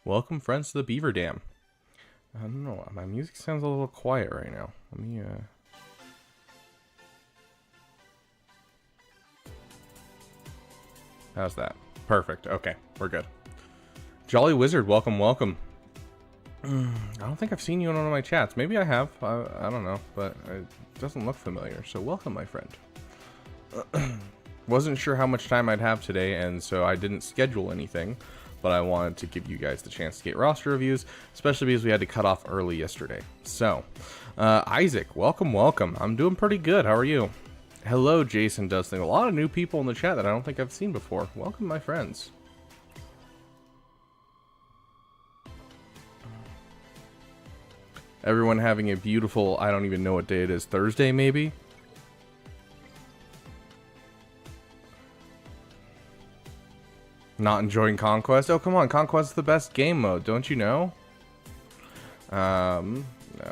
Welcome, friends, to the Beaver Dam. I don't know, my music sounds a little quiet right now. Let me, How's that? Perfect. Okay, we're good. Jolly Wizard, welcome, welcome. I don't think I've seen you in one of my chats. Maybe I have. I don't know, but it doesn't look familiar. So welcome, my friend. Wasn't sure how much time I'd have today, and so I didn't schedule anything. But I wanted to give you guys the chance to get roster reviews, especially because we had to cut off early yesterday. So, Isaac, welcome, welcome. I'm doing pretty good. How are you? Hello, Jason Dustin. A lot of new people in the chat that I don't think I've seen before. Welcome, my friends. Everyone having a beautiful, I don't even know what day it is, Thursday maybe? Not enjoying Conquest? Oh, come on. Conquest is the best game mode. Don't you know? No,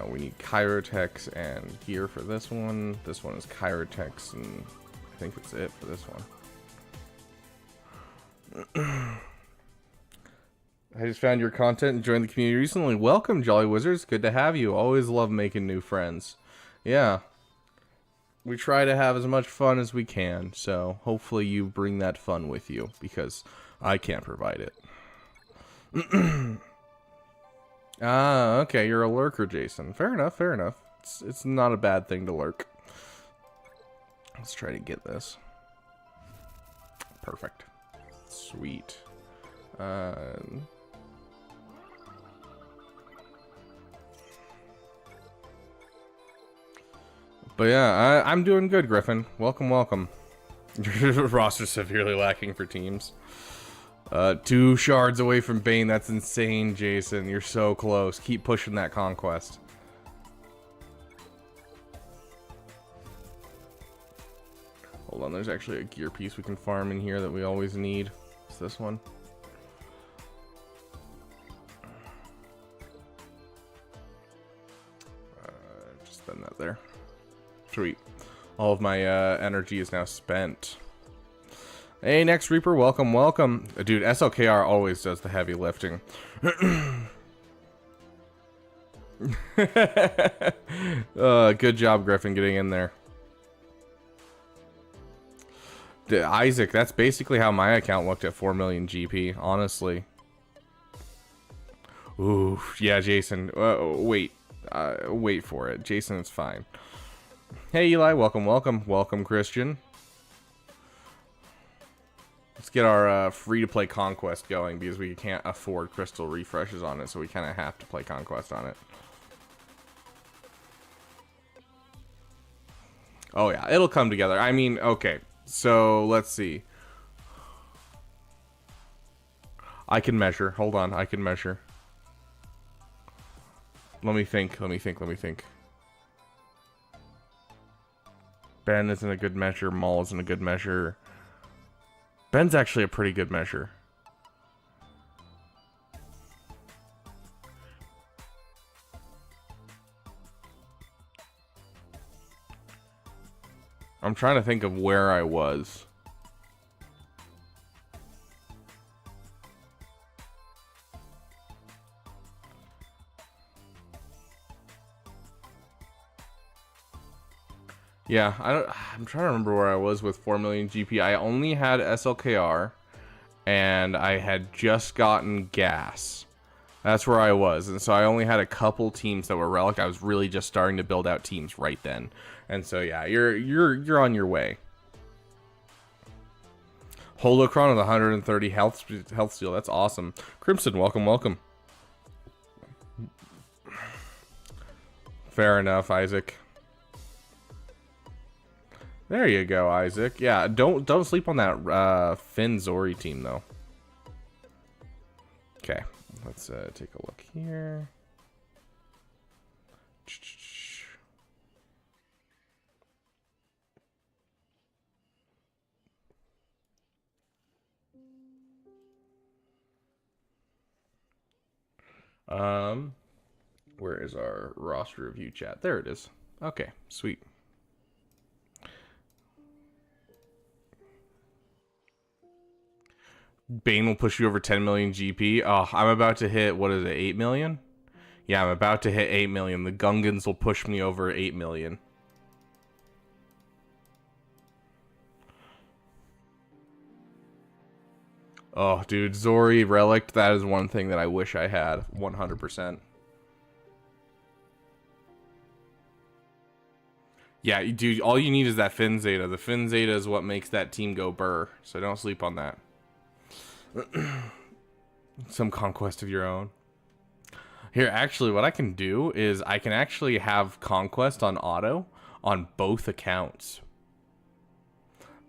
we need Chirotex and gear for this one. This one is Chirotex, and I think that's it for this one. I just found your content and joined the community recently. Welcome, Jolly Wizards. Good to have you. Always love making new friends. Yeah. We try to have as much fun as we can, so hopefully you bring that fun with you, because I can't provide it. Ah, okay, you're a lurker, Jason. Fair enough, fair enough. It's not a bad thing to lurk. Let's try to get this. Perfect. Sweet. But yeah, I'm doing good, Griffin. Welcome, welcome. Your roster's severely lacking for teams. 2 shards away from Bane. That's insane, Jason. You're so close. Keep pushing that conquest. Hold on, there's actually a gear piece we can farm in here that we always need. It's this one. Just spend that there. Sweet. All of my energy is now spent. Hey, next Reaper, welcome, welcome. Dude, SLKR always does the heavy lifting. Good job, Griffin, getting in there. Isaac, that's basically how my account looked at 4 million GP, honestly. Ooh, yeah, Jason. Wait. Wait for it. Jason, it's fine. Hey, Eli, welcome, welcome. Welcome, Christian. Let's get our free-to-play Conquest going, because we can't afford crystal refreshes on it, so we kind of have to play Conquest on it. Oh, yeah, it'll come together. I mean, okay, so let's see. I can measure. Hold on, I can measure. Let me think, let me think, let me think. Ben isn't a good measure. Maul isn't a good measure. Ben's actually a pretty good measure. I'm trying to think of where I was. Yeah, I'm trying to remember where I was with 4 million GP. I only had SLKR, and I had just gotten gas. That's where I was, and so I only had a couple teams that were relic. I was really just starting to build out teams right then, and so yeah, you're on your way. Holocron with 130 health steal. That's awesome. Crimson, welcome, welcome. Fair enough, Isaac. There you go, Isaac. Yeah, don't sleep on that Finn Zori team though. Okay, let's take a look here. Where is our roster review chat? There it is. Okay, sweet. Bane will push you over 10 million GP. Oh, I'm about to hit, what is it, 8 million? Yeah, I'm about to hit 8 million. The Gungans will push me over 8 million. Oh, dude, Zori Relic, that is one thing that I wish I had, 100%. Yeah, dude, all you need is that Fin Zeta. The Fin Zeta is what makes that team go burr, so don't sleep on that. Some conquest of your own. Here, actually, what I can do is I can actually have conquest on auto on both accounts.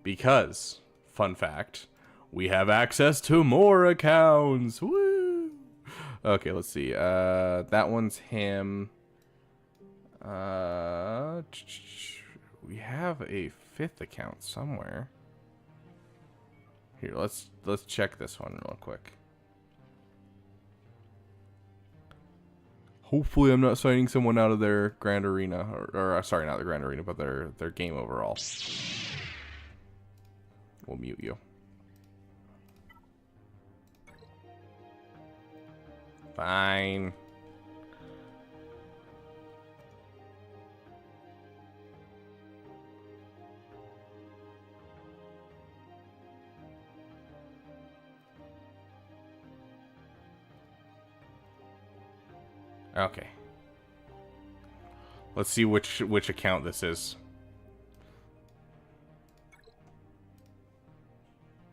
Because, fun fact, we have access to more accounts. Woo! Okay, let's see. That one's him. We have a 5th account somewhere. Here, let's check this one real quick. Hopefully I'm not signing someone out of their Grand Arena, or sorry, not the Grand Arena, but their game overall. We'll mute you. Fine. Okay. Let's see which account this is.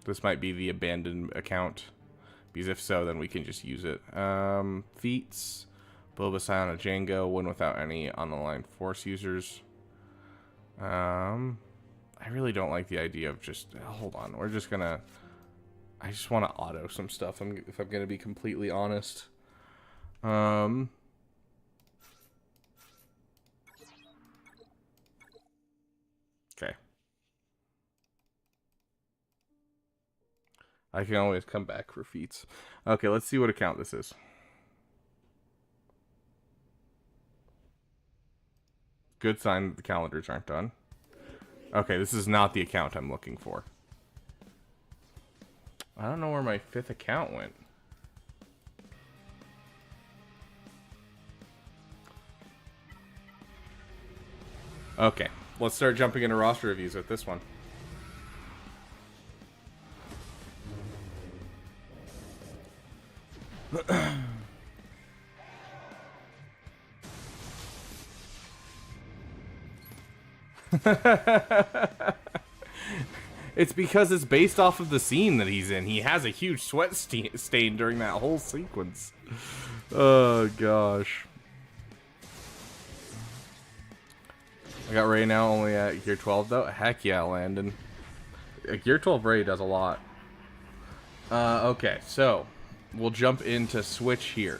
This might be the abandoned account. Because if so, then we can just use it. Feats. Bulbasaur on a Django. Win without any on the line force users. I really don't like the idea of just... hold on. We're just gonna... I just want to auto some stuff, if I'm gonna be completely honest. Okay. I can always come back for feats. Okay, let's see what account this is. Good sign that the calendars aren't done. Okay, this is not the account I'm looking for. I don't know where my 5th account went. Okay, let's start jumping into roster reviews with this one. It's because it's based off of the scene that he's in. He has a huge sweat stain during that whole sequence. Oh, gosh. I got Ray now only at Gear 12, though. Heck yeah, Landon. Gear 12 Ray does a lot. Okay, so we'll jump into Switch here.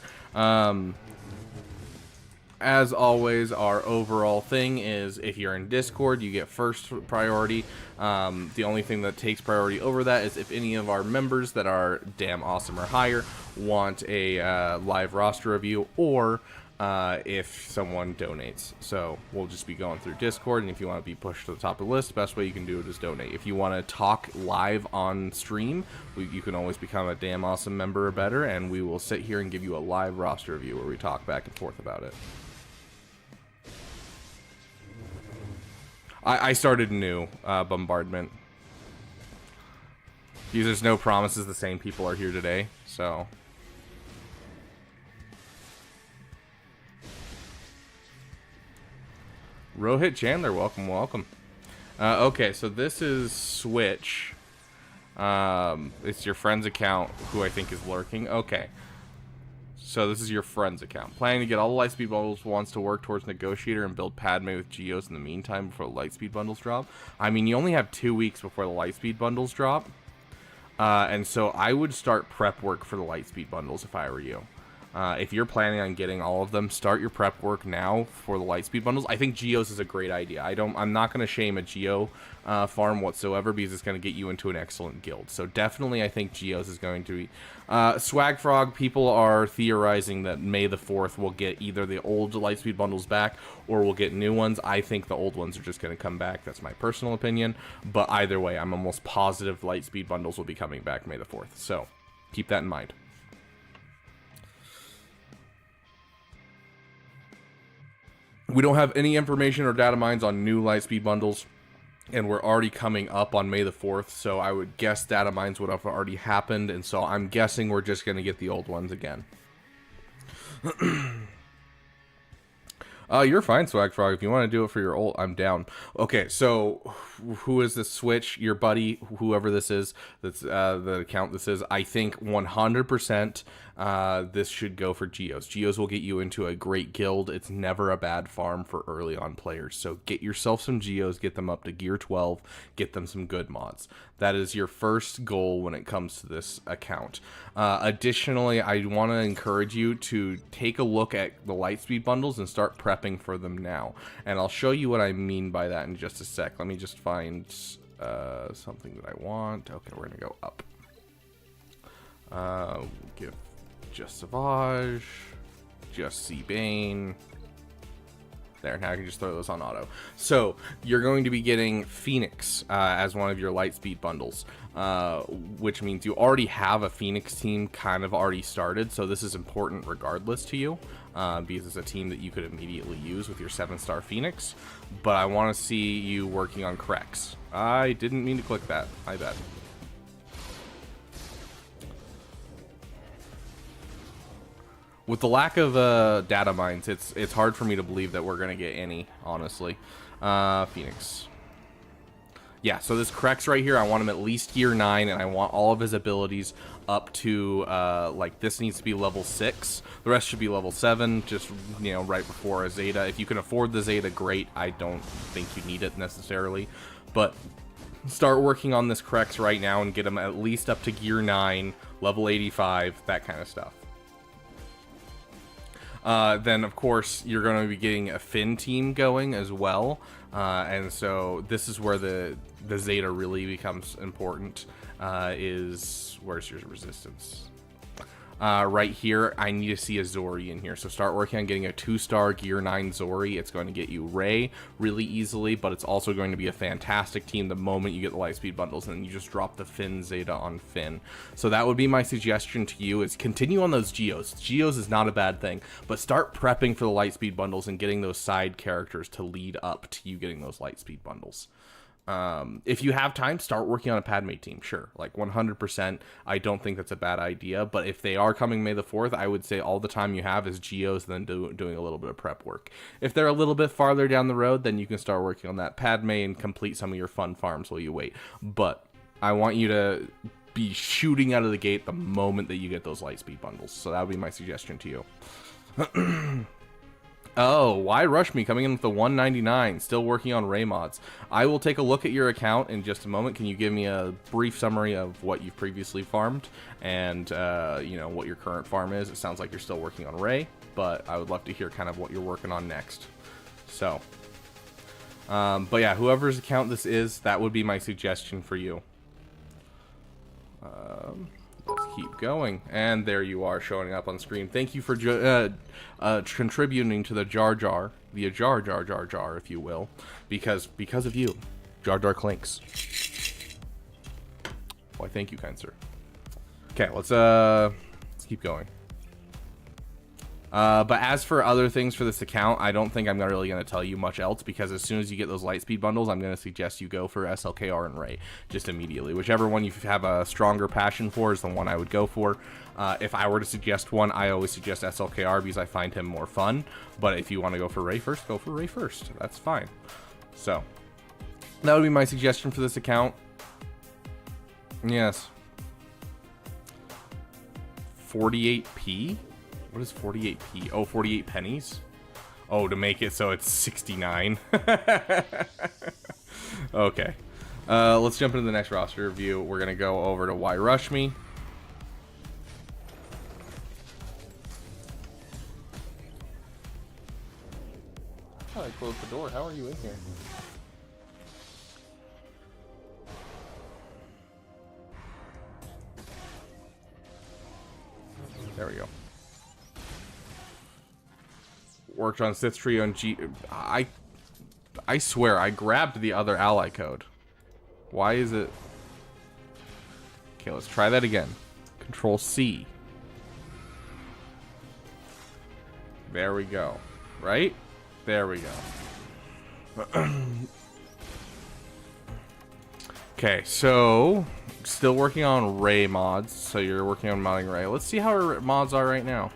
As always, our overall thing is if you're in Discord, you get first priority. The only thing that takes priority over that is if any of our members that are damn awesome or higher want a live roster review, or if someone donates. So we'll just be going through Discord, and if you want to be pushed to the top of the list, the best way you can do it is donate. If you want to talk live on stream, you can always become a damn awesome member or better, and we will sit here and give you a live roster review where we talk back and forth about it. I started new Bombardment. Because there's no promises the same people are here today, so... Rohit Chandler, welcome, welcome. Okay, so this is Switch. It's your friend's account, who I think is lurking. Okay. So this is your friend's account. Planning to get all the Lightspeed bundles, wants to work towards Negotiator and build Padme with Geos in the meantime before the Lightspeed bundles drop. I mean, you only have 2 weeks before the Lightspeed bundles drop. And so I would start prep work for the Lightspeed bundles if I were you. If you're planning on getting all of them, start your prep work now for the Lightspeed bundles. I think Geos is a great idea. I'm not going to shame a Geo farm whatsoever, because it's going to get you into an excellent guild. So definitely, I think Geos is going to be Swag Frog. People are theorizing that May the 4th will get either the old Lightspeed bundles back, or we'll get new ones. I think the old ones are just going to come back. That's my personal opinion. But either way, I'm almost positive Lightspeed bundles will be coming back May the 4th. So keep that in mind. We don't have any information or data mines on new Lightspeed bundles, and we're already coming up on May the 4th, so I would guess data mines would have already happened, and so I'm guessing we're just going to get the old ones again. You're fine, Swag Frog. If you want to do it for your ult, I'm down. Okay, so who is this Switch? Your buddy, whoever this is, that's the account this is. I think 100% this should go for Geos. Geos will get you into a great guild. It's never a bad farm for early on players. So get yourself some Geos, get them up to gear 12, get them some good mods. That is your first goal when it comes to this account. Additionally, I want to encourage you to take a look at the Lightspeed bundles and start prepping for them now. And I'll show you what I mean by that in just a sec. Let me just find something that I want. Okay, we're going to go up. Give Just Savage, Just Seabane. There, now I can just throw those on auto. So you're going to be getting Phoenix as one of your Lightspeed bundles, which means you already have a Phoenix team kind of already started. So this is important regardless to you, because it's a team that you could immediately use with your 7-star Phoenix. But I want to see you working on Krex. I didn't mean to click that. I bet. With the lack of data mines, it's hard for me to believe that we're going to get any, honestly. Phoenix. Yeah, so this Krex right here, I want him at least gear 9, and I want all of his abilities up to, like, this needs to be level 6. The rest should be level 7, just, you know, right before a Zeta. If you can afford the Zeta, great. I don't think you need it necessarily. But start working on this Krex right now and get him at least up to gear 9, level 85, that kind of stuff. Then, of course, you're going to be getting a Finn team going as well. And so this is where the Zeta really becomes important. Where's your resistance? Right here, I need to see a Zori in here. So start working on getting a 2-star gear 9 Zori. It's going to get you Ray really easily, but it's also going to be a fantastic team the moment you get the Lightspeed bundles, and then you just drop the Finn Zeta on Finn. So that would be my suggestion to you, is continue on those Geos. Geos is not a bad thing, but start prepping for the Lightspeed bundles and getting those side characters to lead up to you getting those Lightspeed bundles. If you have time, start working on a Padme team, sure, like 100%. I don't think that's a bad idea, but if they are coming May the 4th, I would say all the time you have is Geos, and then doing a little bit of prep work. If they're a little bit farther down the road, then you can start working on that Padme and complete some of your fun farms while you wait. But I want you to be shooting out of the gate the moment that you get those Lightspeed bundles, so that would be my suggestion to you. Oh, why rush me coming in with the 199? Still working on Ray mods. I will take a look at your account in just a moment. Can you give me a brief summary of what you've previously farmed and you know, what your current farm is? It sounds like you're still working on Ray, but I would love to hear kind of what you're working on next. So, but yeah, whoever's account this is, that would be my suggestion for you. Let's keep going, and there you are showing up on screen. Thank you for contributing to the Jar Jar, the Jar Jar, if you will, because of you, Jar Jar clinks. Why, thank you, kind sir. Okay, let's keep going. But as for other things for this account, I don't think I'm really going to tell you much else, because as soon as you get those Lightspeed bundles, I'm going to suggest you go for SLKR and Ray just immediately. Whichever one you have a stronger passion for is the one I would go for. If I were to suggest one, I always suggest SLKR because I find him more fun. But if you want to go for Ray first, go for Ray first. That's fine. So that would be my suggestion for this account. Yes. 48p? What is 48p? Oh, 48 pennies? Oh, to make it so it's 69. Okay. Let's jump into the next roster review. We're going to go over to Why Rush Me. how are you in here? There we go. Worked on Sith Trio and G... I swear, I grabbed the other ally code. Why is it... Okay, let's try that again. Control C. There we go. Right? There we go. Okay, so... Still working on Ray mods. So you're working on modding Ray. Let's see how our mods are right now.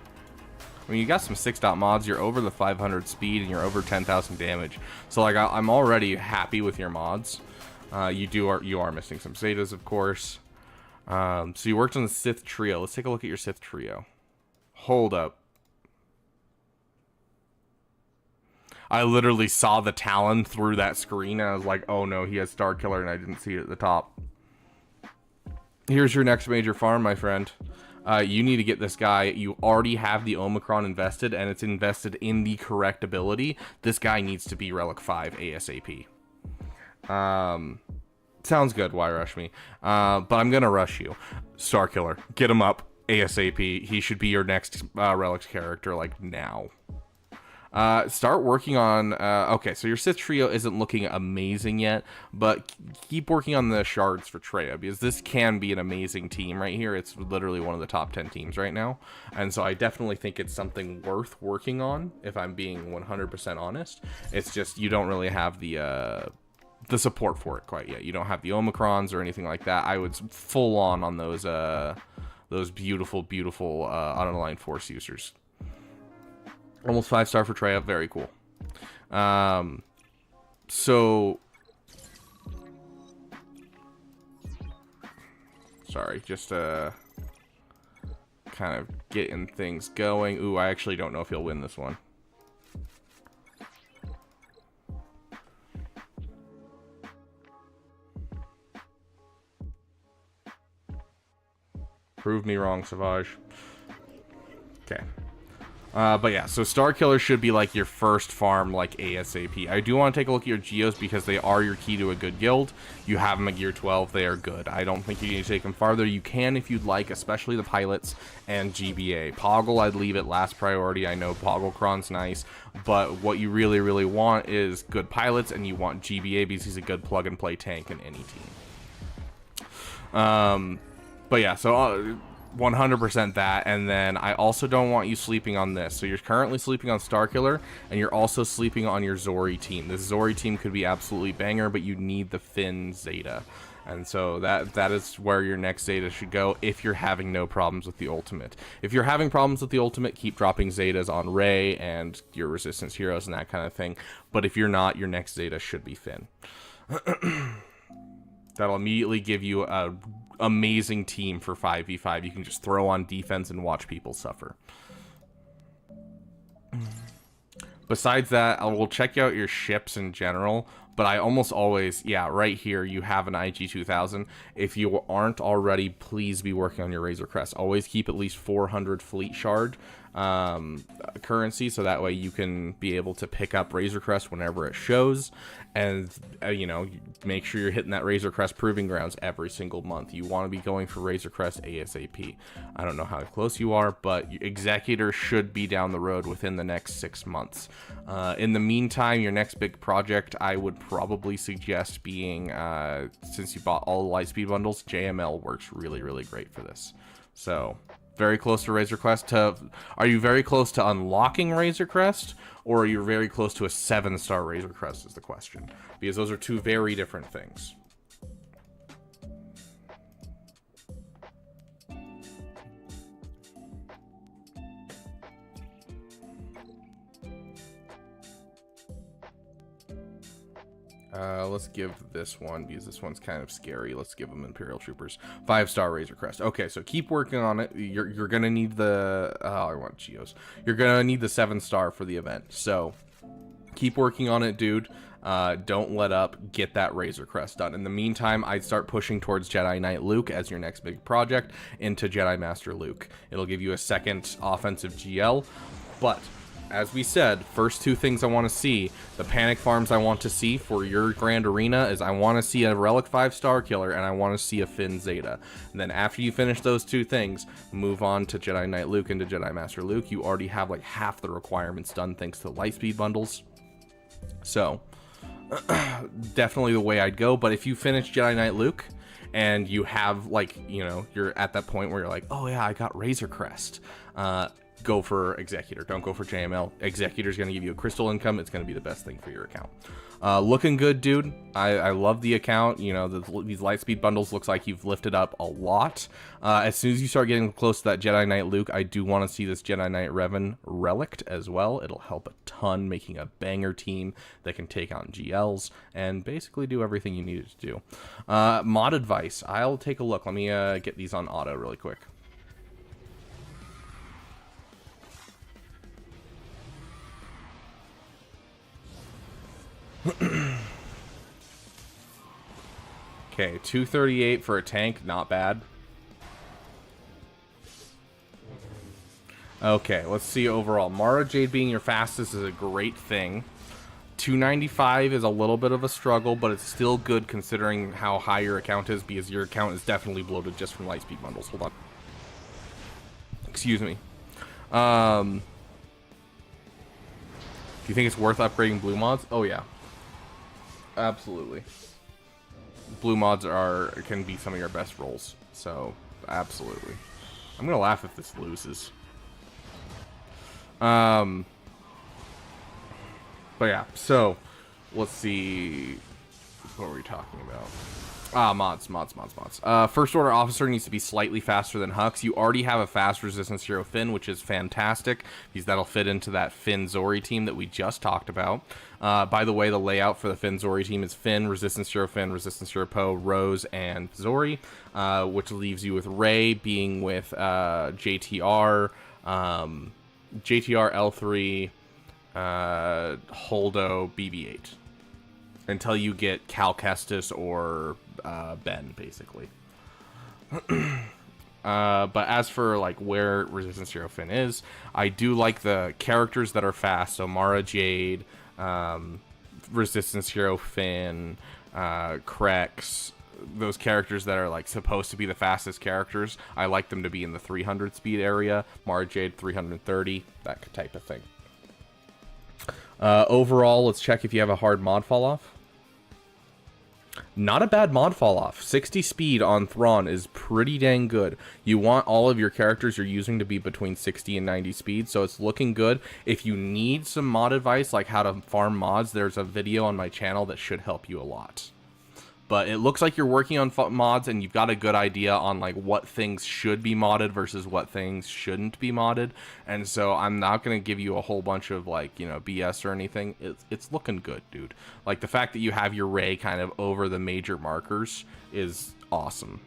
I mean, you got some 6-dot mods. You're over the 500 speed and you're over 10,000 damage. So like, I'm already happy with your mods. You are missing some Zetas, of course. So you worked on the Sith Trio. Let's take a look at your Sith Trio. Hold up. I literally saw the Talon through that screen and I was like, oh no, he has Star Killer, and I didn't see it at the top. Here's your next major farm, my friend. You need to get this guy. You already have the Omicron invested, and it's invested in the correct ability. This guy needs to be Relic 5 ASAP. Sounds good, why rush me? But I'm gonna rush you. Star Killer, get him up ASAP. He should be your next Relics character, like, now. Start working on, okay, so your Sith Trio isn't looking amazing yet, but keep working on the shards for Treya, because this can be an amazing team right here. It's literally one of the top 10 teams right now, and so I definitely think it's something worth working on, if I'm being 100% honest. It's just, you don't really have the support for it quite yet. You don't have the Omicrons or anything like that. I would full on those beautiful, beautiful, unaligned Force users. Almost 5-star for Treya. Very cool. So... Sorry, just kind of getting things going. Ooh, I actually don't know if he'll win this one. Prove me wrong, Savage. Okay. But yeah, so Star Killer should be like your first farm, like ASAP. I do want to take a look at your Geos because they are your key to a good guild. You have them at gear 12, they are good. I don't think you need to take them farther. You can if you'd like, especially the pilots and GBA. Poggle, I'd leave it last priority. I know Pogglecron's nice, but what you really, really want is good pilots, and you want GBA because he's a good plug-and-play tank in any team. But yeah, so... 100% that, and then I also don't want you sleeping on this. So you're currently sleeping on Starkiller, and you're also sleeping on your Zori team. This Zori team could be absolutely banger, but you need the Finn Zeta. And so that is where your next Zeta should go if you're having no problems with the ultimate. If you're having problems with the ultimate, keep dropping Zetas on Rey and your resistance heroes and that kind of thing. But if you're not, your next Zeta should be Finn. That'll immediately give you a amazing team for 5v5. You can just throw on defense and watch people suffer. Besides that, I will check out your ships in general, but I almost always, yeah, right here, you have an IG-2000. If you aren't already, please be working on your Razor Crest. Always keep at least 400 fleet shard currency, so that way you can be able to pick up Razor Crest whenever it shows, and you know, make sure you're hitting that Razor Crest proving grounds every single month. You want to be going for Razor Crest ASAP. I don't know how close you are, but Executor should be down the road within the next 6 months. In the meantime, your next big project, I would probably suggest being, since you bought all the Lightspeed bundles, JML works really, really great for this. So... very close to Razor Crest. Are you very close to unlocking Razor Crest, or are you very close to a 7-star Razor Crest is the question, because those are two very different things. Let's give this one, because this one's kind of scary. Let's give them Imperial Troopers. 5-star Razor Crest. Okay, so keep working on it. You're gonna need the... oh, I want Geos. You're gonna need the 7-star for the event. So, keep working on it, dude. Don't let up. Get that Razor Crest done. In the meantime, I'd start pushing towards Jedi Knight Luke as your next big project into Jedi Master Luke. It'll give you a second offensive GL, but... as we said, first two things I want to see, the panic farms I want to see for your Grand Arena is I want to see a Relic 5-star killer and I want to see a Finn Zeta. And then after you finish those two things, move on to Jedi Knight Luke and to Jedi Master Luke. You already have like half the requirements done thanks to Lightspeed bundles. So, definitely the way I'd go. But if you finish Jedi Knight Luke and you have like, you know, you're at that point where you're like, oh yeah, I got Razor Crest. Go for Executor. Don't go for JML. Executor's going to give you a crystal income. It's going to be the best thing for your account. Looking good, dude. I love the account. You know, these Lightspeed bundles looks like you've lifted up a lot. As soon as you start getting close to that Jedi Knight Luke, I do want to see this Jedi Knight Revan relicked as well. It'll help a ton, making a banger team that can take out GLs and basically do everything you need it to do. Mod advice. I'll take a look. Let me get these on auto really quick. Okay, 238 for a tank, not bad. Okay, let's see overall. Mara Jade being your fastest is a great thing. 295 is a little bit of a struggle, but it's still good considering how high your account is, because your account is definitely bloated just from Lightspeed bundles. Hold on. Excuse me. Do you think it's worth upgrading blue mods? Oh yeah. Absolutely. Blue mods can be some of your best rolls. So, absolutely. I'm gonna laugh if this loses. But yeah, so let's see. What were we talking about? Mods. First Order Officer needs to be slightly faster than Hux. You already have a fast Resistance Hero Finn, which is fantastic, because that'll fit into that Finn Zori team that we just talked about. By the way, the layout for the Finn Zori team is Finn, Resistance Hero Finn, Resistance Hero Poe, Rose, and Zori, which leaves you with Rey being with JTR, JTR L3, Holdo, BB-8. Until you get Cal Kestis or Ben, basically. But as for like where Resistance Hero Finn is, I do like the characters that are fast. So Mara Jade, Resistance Hero Finn, Krex, those characters that are like supposed to be the fastest characters. I like them to be in the 300 speed area. Mara Jade 330, that type of thing. Overall, let's check if you have a hard mod fall off. Not a bad mod fall off. 60 speed on Thrawn is pretty dang good. You want all of your characters you're using to be between 60 and 90 speed, so it's looking good. If you need some mod advice, like how to farm mods, there's a video on my channel that should help you a lot. But it looks like you're working on mods and you've got a good idea on like what things should be modded versus what things shouldn't be modded. And so I'm not going to give you a whole bunch of like, you know, BS or anything. It's looking good, dude. Like the fact that you have your Rey kind of over the major markers is awesome.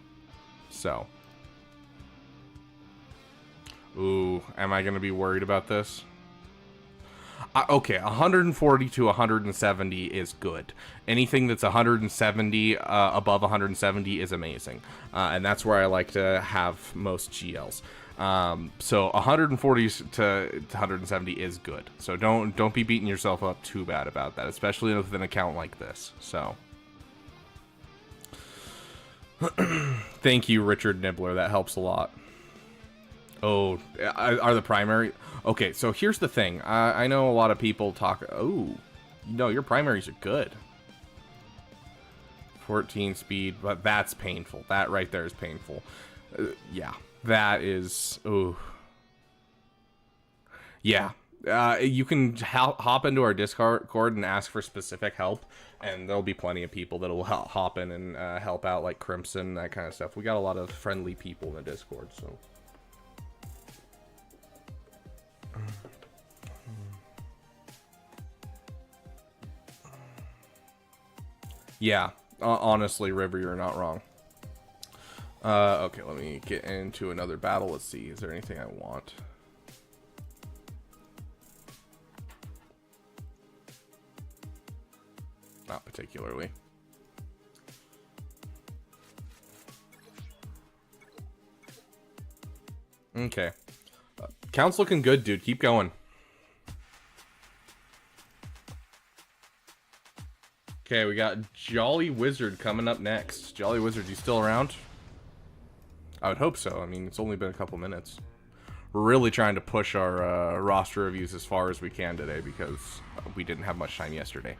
So. Ooh, am I going to be worried about this? Okay, 140 to 170 is good. Anything that's 170, above 170 is amazing. And that's where I like to have most GLs. So 140 to 170 is good. So don't be beating yourself up too bad about that, especially with an account like this. So thank you, Richard Nibbler. That helps a lot. Oh, are the primary? Okay, so here's the thing. I know a lot of people talk... Oh, no, your primaries are good. 14 speed, but that's painful. That right there is painful. Yeah, that is... Oh. Yeah. You can hop into our Discord and ask for specific help, and there'll be plenty of people that'll hop in and help out, like Crimson, that kind of stuff. We got a lot of friendly people in the Discord, so... Yeah, honestly, River, you're not wrong. Okay, let me get into another battle. Let's see, is there anything I want? Not particularly. Okay. Count's looking good, dude. Keep going. Okay, we got Jolly Wizard coming up next. Jolly Wizard, you still around? I would hope so. I mean, it's only been a couple minutes. We're really trying to push our roster reviews as far as we can today because we didn't have much time yesterday.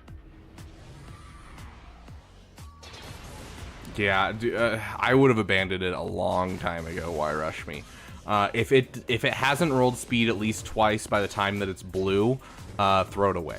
Yeah, I would have abandoned it a long time ago. Why rush me? If it hasn't rolled speed at least twice by the time that it's blue, throw it away.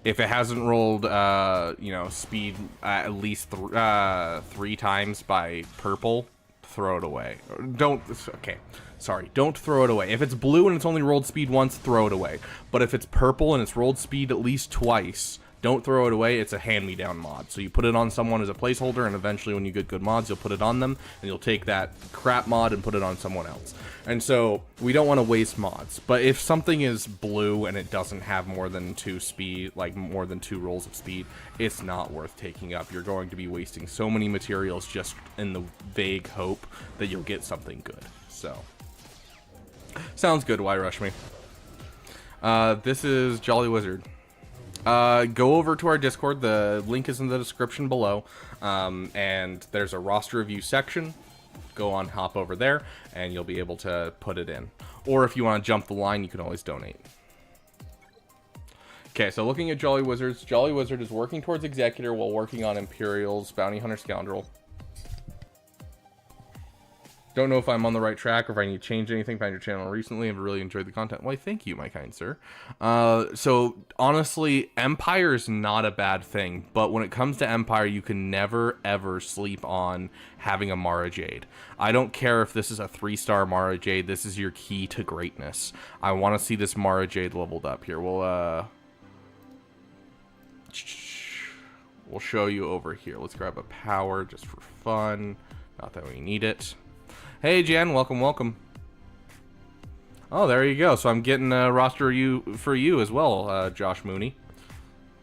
If it hasn't rolled, you know, speed at least 3 times by purple, throw it away. Don't. Okay, sorry. Don't throw it away. If it's blue and it's only rolled speed once, throw it away. But if it's purple and it's rolled speed at least twice, don't throw it away. It's a hand-me-down mod. So you put it on someone as a placeholder, and eventually when you get good mods, you'll put it on them, and you'll take that crap mod and put it on someone else. And so we don't want to waste mods. But if something is blue and it doesn't have more than 2 speed, like more than 2 rolls of speed, it's not worth taking up. You're going to be wasting so many materials just in the vague hope that you'll get something good. So, sounds good. Why rush me? This is Jolly Wizard. Go over to our Discord. The link is in the description below. And there's a roster review section. Go on, hop over there, and you'll be able to put it in. Or if you want to jump the line, you can always donate. Okay, so looking at Jolly Wizards. Jolly Wizard is working towards Executor while working on Imperial's Bounty Hunter Scoundrel. Don't know if I'm on the right track or if I need to change anything. Found your channel recently. I've really enjoyed the content. Why, thank you, my kind sir. So, honestly, Empire is not a bad thing. But when it comes to Empire, you can never, ever sleep on having a Mara Jade. I don't care if this is a 3-star Mara Jade. This is your key to greatness. I want to see this Mara Jade leveled up here. We'll show you over here. Let's grab a power just for fun. Not that we need it. Hey, Jen, welcome, welcome. Oh, there you go. So I'm getting a roster for you as well, Josh Mooney.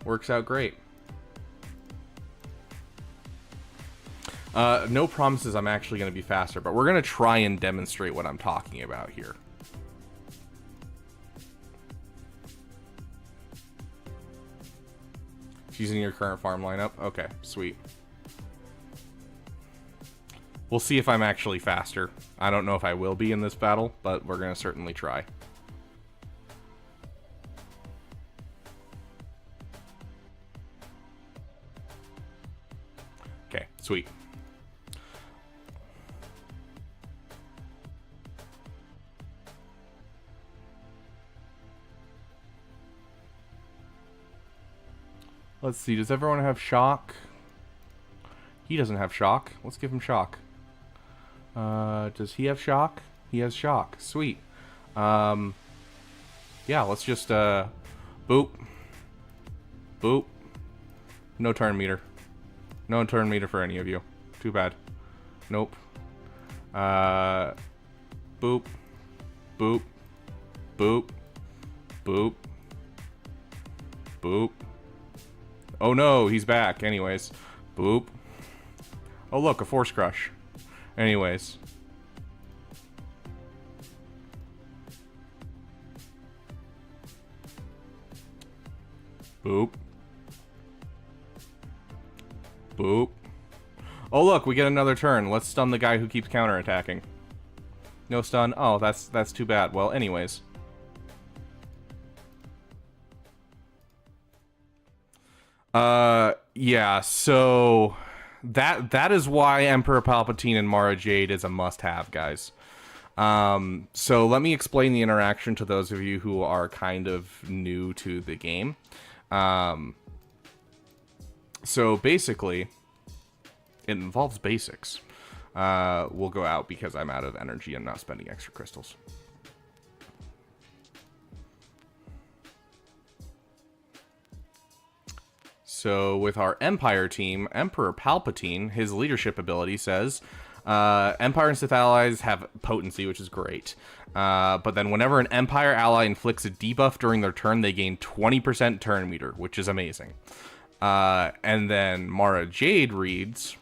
Works out great. No promises I'm actually going to be faster, but we're going to try and demonstrate what I'm talking about here. She's in your current farm lineup? Okay, sweet. We'll see if I'm actually faster. I don't know if I will be in this battle, but we're going to certainly try. Okay, sweet. Let's see, does everyone have shock? He doesn't have shock. Let's give him shock. Does he have shock? He has shock. Sweet. Yeah, let's just, boop. Boop. No turn meter. No turn meter for any of you. Too bad. Nope. Boop. Boop. Boop. Boop. Boop. Oh no, he's back. Anyways. Boop. Oh look, a Force Crush. Anyways. Boop. Boop. Oh look, we get another turn. Let's stun the guy who keeps counterattacking. No stun? Oh, that's too bad. Well, anyways. Yeah, so that is why Emperor Palpatine and Mara Jade is a must-have, guys. So let me explain the interaction to those of you who are kind of new to the game. So basically, it involves basics. We'll go out because I'm out of energy and not spending extra crystals. So with our Empire team, Emperor Palpatine, his leadership ability says, Empire and Sith allies have potency, which is great. But then whenever an Empire ally inflicts a debuff during their turn, they gain 20% turn meter, which is amazing. And then Mara Jade reads,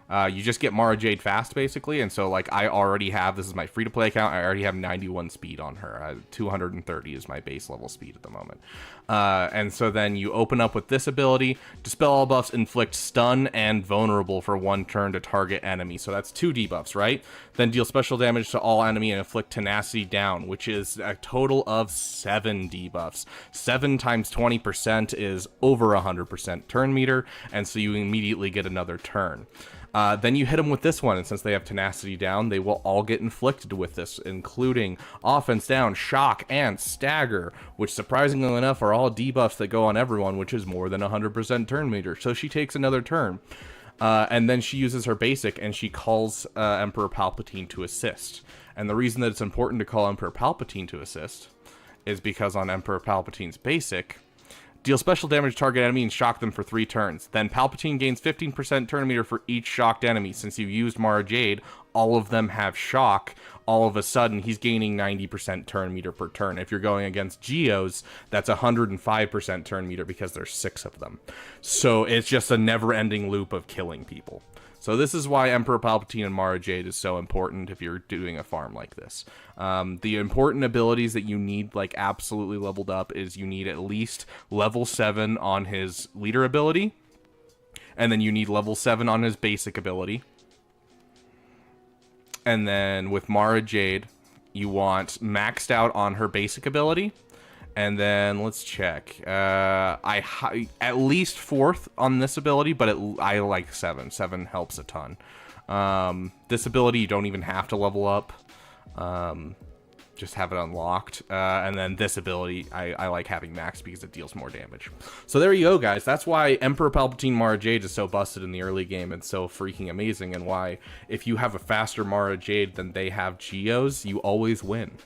You just get Mara Jade fast, basically, and so, like, I already have, this is my free-to-play account, I already have 91 speed on her. 230 is my base level speed at the moment. And so then you open up with this ability, Dispel all buffs, inflict stun and vulnerable for 1 turn to target enemy. So that's 2 debuffs, right? Then deal special damage to all enemy and inflict tenacity down, which is a total of 7 debuffs. 7 times 20% is over 100% turn meter, and so you immediately get another turn. Then you hit them with this one, and since they have tenacity down, they will all get inflicted with this, including offense down, shock, and stagger, which surprisingly enough are all debuffs that go on everyone, which is more than 100% turn meter. So she takes another turn. And then she uses her basic, and she calls Emperor Palpatine to assist. And the reason that it's important to call Emperor Palpatine to assist is because on Emperor Palpatine's basic, deal special damage to target enemy and shock them for 3 turns. Then Palpatine gains 15% turn meter for each shocked enemy. Since you used Mara Jade, all of them have shock. All of a sudden, he's gaining 90% turn meter per turn. If you're going against Geos, that's 105% turn meter because there's 6 of them. So it's just a never-ending loop of killing people. So this is why Emperor Palpatine and Mara Jade is so important if you're doing a farm like this. The important abilities that you need, like, absolutely leveled up is you need at least level 7 on his leader ability, and then you need level 7 on his basic ability. And then with Mara Jade, you want maxed out on her basic ability. And then let's check. At least 4th on this ability, but I like 7. 7 helps a ton. This ability you don't even have to level up. Just have it unlocked. And then this ability I like having max because it deals more damage. So there you go, guys. That's why Emperor Palpatine Mara Jade is so busted in the early game and so freaking amazing, and why if you have a faster Mara Jade than they have Geos, you always win.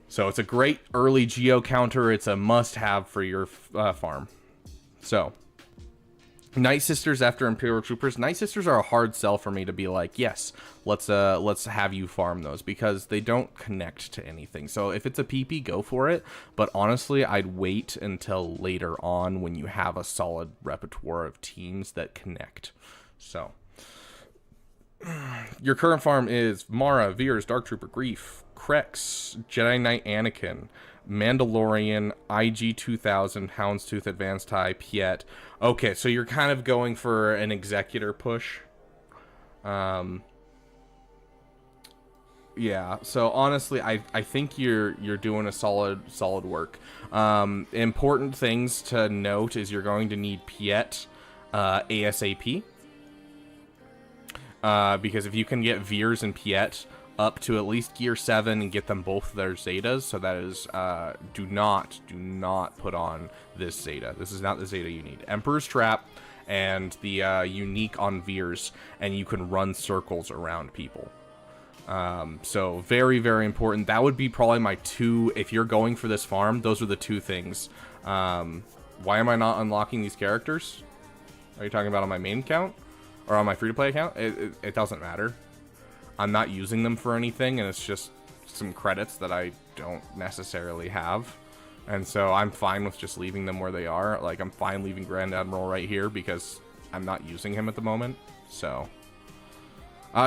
So it's a great early Geo counter. It's a must-have for your farm. So, Night Sisters after Imperial Troopers. Night Sisters are a hard sell for me to be like, yes, let's have you farm those, because they don't connect to anything. So if it's a PP, go for it. But honestly, I'd wait until later on when you have a solid repertoire of teams that connect. So, your current farm is Mara, Veers, Dark Trooper, Grief, Krex, Jedi Knight Anakin, Mandalorian, IG-2000, Houndstooth, Advanced Tie, Piet. Okay, so you're kind of going for an Executor push. Yeah, so honestly, I think you're doing a solid work. Important things to note is you're going to need Piet ASAP. Because if you can get Veers and Piet up to at least gear 7 and get them both their Zetas, so that is, do not put on this Zeta. This is not the Zeta you need. Emperor's Trap and the unique on Veers, and you can run circles around people. So very, very important. That would be probably my 2, if you're going for this farm, those are the 2 things. Why am I not unlocking these characters? Are you talking about on my main account? Or on my free-to-play account? It doesn't matter. I'm not using them for anything, and it's just some credits that I don't necessarily have. And so I'm fine with just leaving them where they are. Like, I'm fine leaving Grand Admiral right here because I'm not using him at the moment. So,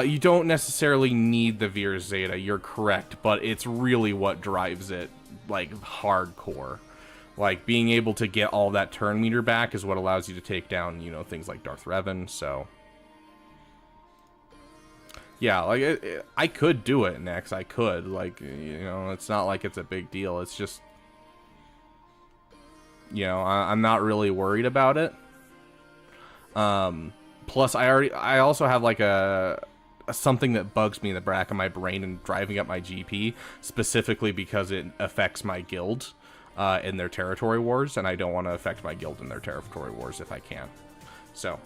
you don't necessarily need the Veers Zeta, you're correct, but it's really what drives it, like, hardcore. Like, being able to get all that turn meter back is what allows you to take down, you know, things like Darth Revan, so... Yeah, like, I could do it next. I could. Like, you know, it's not like it's a big deal. It's just, you know, I'm not really worried about it. Plus, I also have, like, something that bugs me in the back of my brain and driving up my GP, specifically because it affects my guild in their territory wars, and I don't want to affect my guild in their territory wars if I can. So...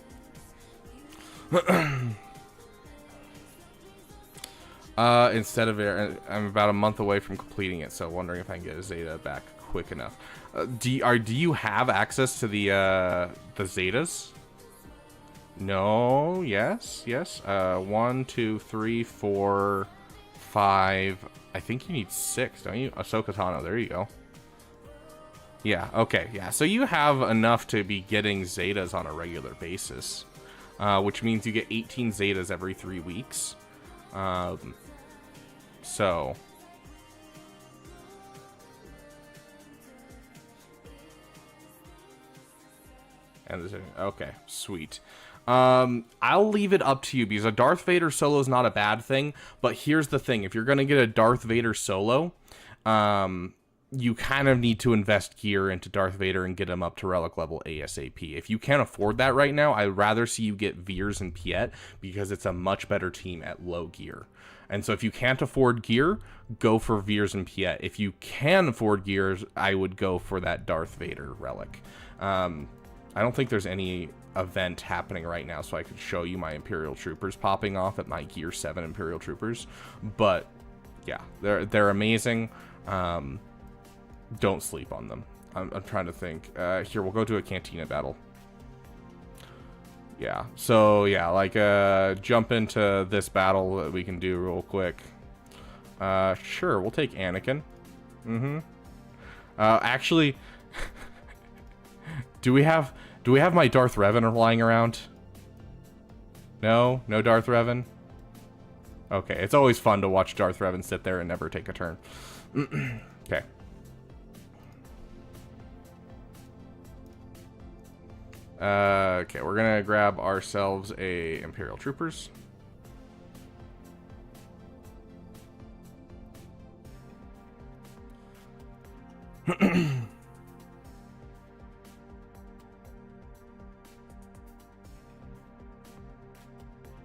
instead of it, I'm about a month away from completing it, so wondering if I can get a Zeta back quick enough. Do you have access to the Zetas? No. Yes. 1, 2, 3, 4, 5. I think you need 6, don't you? Ahsoka Tano. There you go. Yeah. Okay. Yeah. So you have enough to be getting Zetas on a regular basis. which means you get 18 Zetas every 3 weeks. So... Okay, sweet. I'll leave it up to you, because a Darth Vader solo is not a bad thing, but here's the thing. If you're going to get a Darth Vader solo, you kind of need to invest gear into Darth Vader and get him up to relic level ASAP. If you can't afford that right now, I'd rather see you get Veers and Piet, because it's a much better team at low gear. And so if you can't afford gear, go for Veers and Piet. If you can afford gears, I would go for that Darth Vader relic. I don't think there's any event happening right now, so I could show you my Imperial Troopers popping off at my Gear 7 Imperial Troopers. But, yeah, they're amazing. Don't sleep on them. I'm trying to think. Here, we'll go to a Cantina battle. Yeah, so, yeah, like, jump into this battle that we can do real quick. Sure, we'll take Anakin. Actually... Do we have my Darth Revan lying around? No Darth Revan? Okay, it's always fun to watch Darth Revan sit there and never take a turn. Okay. Okay, we're gonna grab ourselves a Imperial Troopers.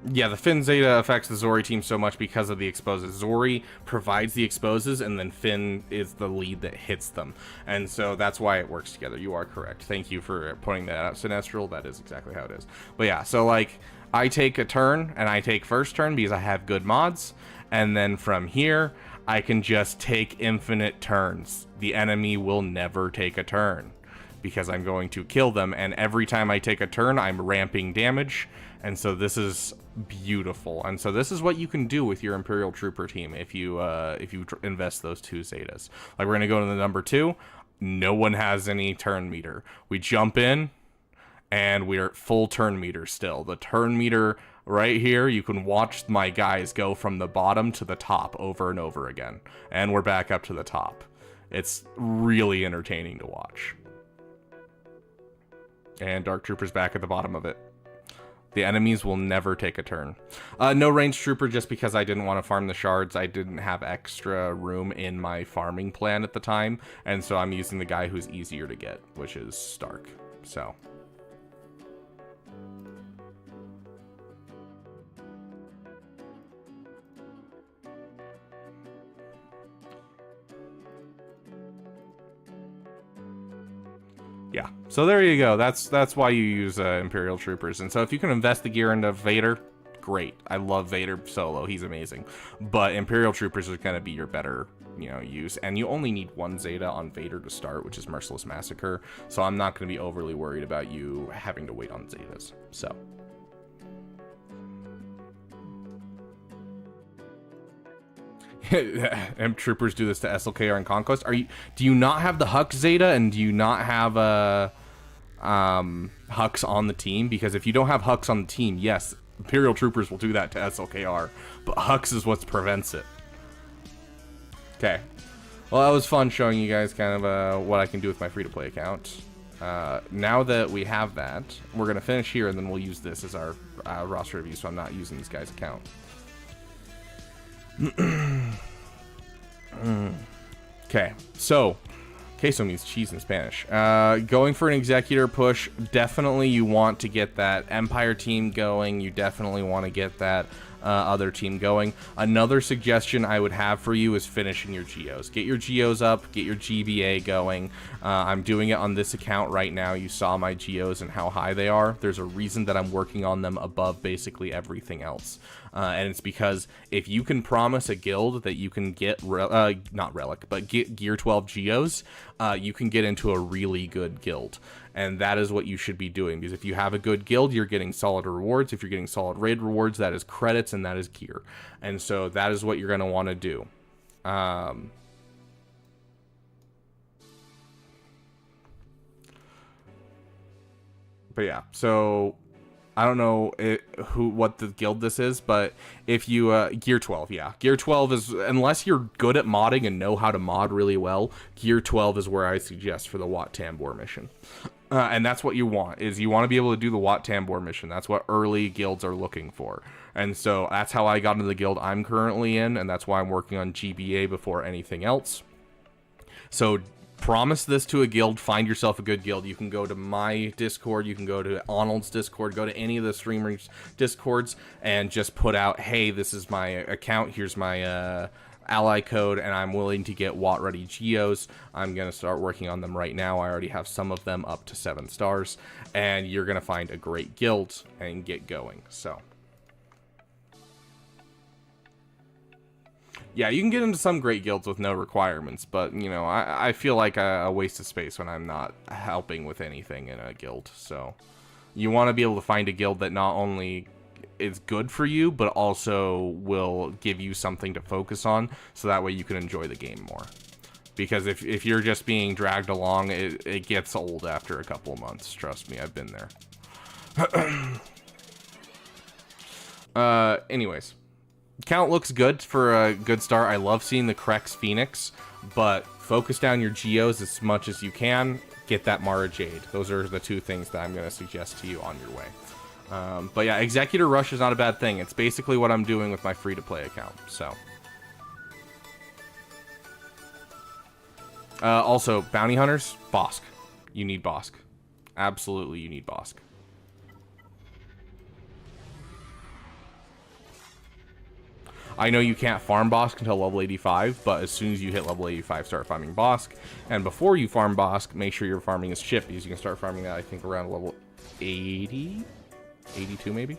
Yeah, the Finn Zeta affects the Zori team so much because of the exposes. Zori provides the exposes, and then Finn is the lead that hits them. And so that's why it works together. You are correct. Thank you for pointing that out, Sinestral. That is exactly how it is. But yeah, so like, I take a turn, and I take first turn because I have good mods. And then from here, I can just take infinite turns. The enemy will never take a turn, because I'm going to kill them. And every time I take a turn, I'm ramping damage. And so this is beautiful. And so this is what you can do with your Imperial Trooper team if you invest those 2 Zetas. Like, we're going to go to the number 2. No one has any turn meter. We jump in, and we're at full turn meter still. The turn meter right here, you can watch my guys go from the bottom to the top over and over again. And we're back up to the top. It's really entertaining to watch. And Dark Trooper's back at the bottom of it. The enemies will never take a turn. No ranged trooper, just because I didn't want to farm the shards. I didn't have extra room in my farming plan at the time. And so I'm using the guy who's easier to get, which is Stark. So... yeah, so there you go. That's why you use Imperial Troopers. And so if you can invest the gear into Vader, great. I love Vader solo. He's amazing. But Imperial Troopers is going to be your better, use. And you only need 1 Zeta on Vader to start, which is Merciless Massacre. So I'm not going to be overly worried about you having to wait on Zetas. So... M Troopers do this to SLKR and Conquest. Do you not have the Hux Zeta, and do you not have Hux on the team? Because if you don't have Hux on the team, yes, Imperial Troopers will do that to SLKR, but Hux is what prevents it. Okay. Well, that was fun showing you guys kind of what I can do with my free-to-play account. Now that we have that, we're going to finish here, and then we'll use this as our roster review, so I'm not using this guy's account. Okay, so queso means cheese in Spanish. Going for an executor push, definitely you want to get that Empire team going. You definitely want to get that other team going. Another suggestion I would have for you is finishing your Geos. Get your Geos up, get your GBA going. I'm doing it on this account right now. You saw my Geos and how high they are. There's a reason that I'm working on them above basically everything else. And it's because if you can promise a guild that you can get, not Relic, but get Gear 12 Geos, you can get into a really good guild. And that is what you should be doing, because if you have a good guild, you're getting solid rewards. If you're getting solid raid rewards, that is credits and that is gear. And so that is what you're going to want to do. But yeah, so I don't know what the guild this is, but if you Gear 12, yeah, Gear 12 is, unless you're good at modding and know how to mod really well, Gear 12 is where I suggest for the Wat Tambor mission. And that's what you want, is you want to be able to do the Wat Tambor mission. That's what early guilds are looking for. And so that's how I got into the guild I'm currently in, and that's why I'm working on GBA before anything else. So promise this to a guild, find yourself a good guild. You can go to my Discord, you can go to Arnold's Discord, go to any of the streamers' Discords, and just put out, hey, this is my account, here's my ally code, and I'm willing to get Watt ready geos. I'm going to start working on them right now. I already have some of them up to 7 stars, and you're going to find a great guild and get going. So yeah, you can get into some great guilds with no requirements, but, you know, I feel like a waste of space when I'm not helping with anything in a guild. So you want to be able to find a guild that not only is good for you, but also will give you something to focus on, so that way you can enjoy the game more. Because if you're just being dragged along, it gets old after a couple of months. Trust me, I've been there. Anyways. Count looks good for a good start. I love seeing the Crex Phoenix, but focus down your geos as much as you can. Get that Mara Jade. Those are the 2 things that I'm going to suggest to you on your way. But yeah, Executor Rush is not a bad thing. It's basically what I'm doing with my free-to-play account. So, also, Bounty Hunters, Bosk. You need Bosk. Absolutely, you need Bosk. I know you can't farm Bosk until level 85, but as soon as you hit level 85, start farming Bosk. And before you farm Bosk, make sure you're farming his chip, because you can start farming that, I think, around level 80? 82, maybe?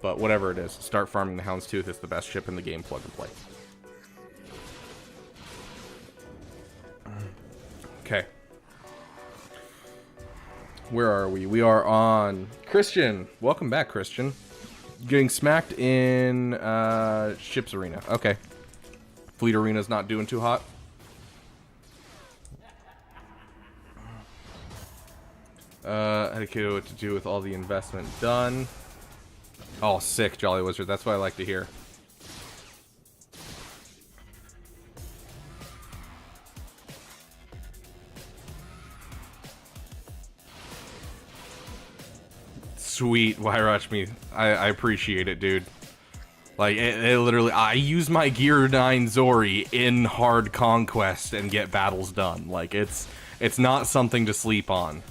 But whatever it is, start farming the Houndstooth. It's the best chip in the game, plug and play. Okay. Where are we? We are on Christian. Welcome back, Christian. Getting smacked in Ships Arena. Okay. Fleet Arena's not doing too hot. Educated what to do with all the investment done. Oh, sick, Jolly Wizard. That's what I like to hear. Sweet, why rush me? I appreciate it, dude. Like, it literally, I use my Gear 9 Zori in hard conquest and get battles done. Like, it's not something to sleep on.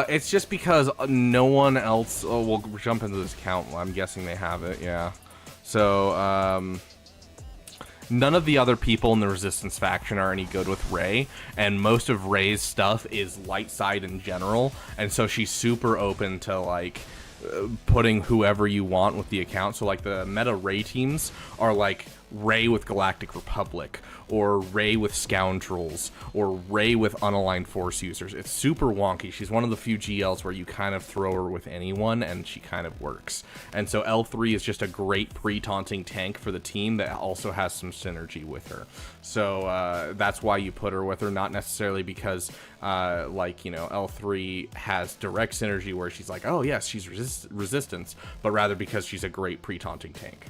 It's just because no one else, oh, we'll jump into this count. I'm guessing they have it, yeah. So, none of the other people in the Resistance faction are any good with Rey, and most of Rey's stuff is light side in general, and so she's super open to, like, putting whoever you want with the account. So, like, the meta Rey teams are, like, Rey with Galactic Republic, or Rey with Scoundrels, or Rey with Unaligned Force users. It's super wonky. She's one of the few GLs where you kind of throw her with anyone, and she kind of works. And so L3 is just a great pre-taunting tank for the team that also has some synergy with her. So that's why you put her with her, not necessarily because, like, you know, L3 has direct synergy where she's like, oh, yes, she's resistance, but rather because she's a great pre-taunting tank.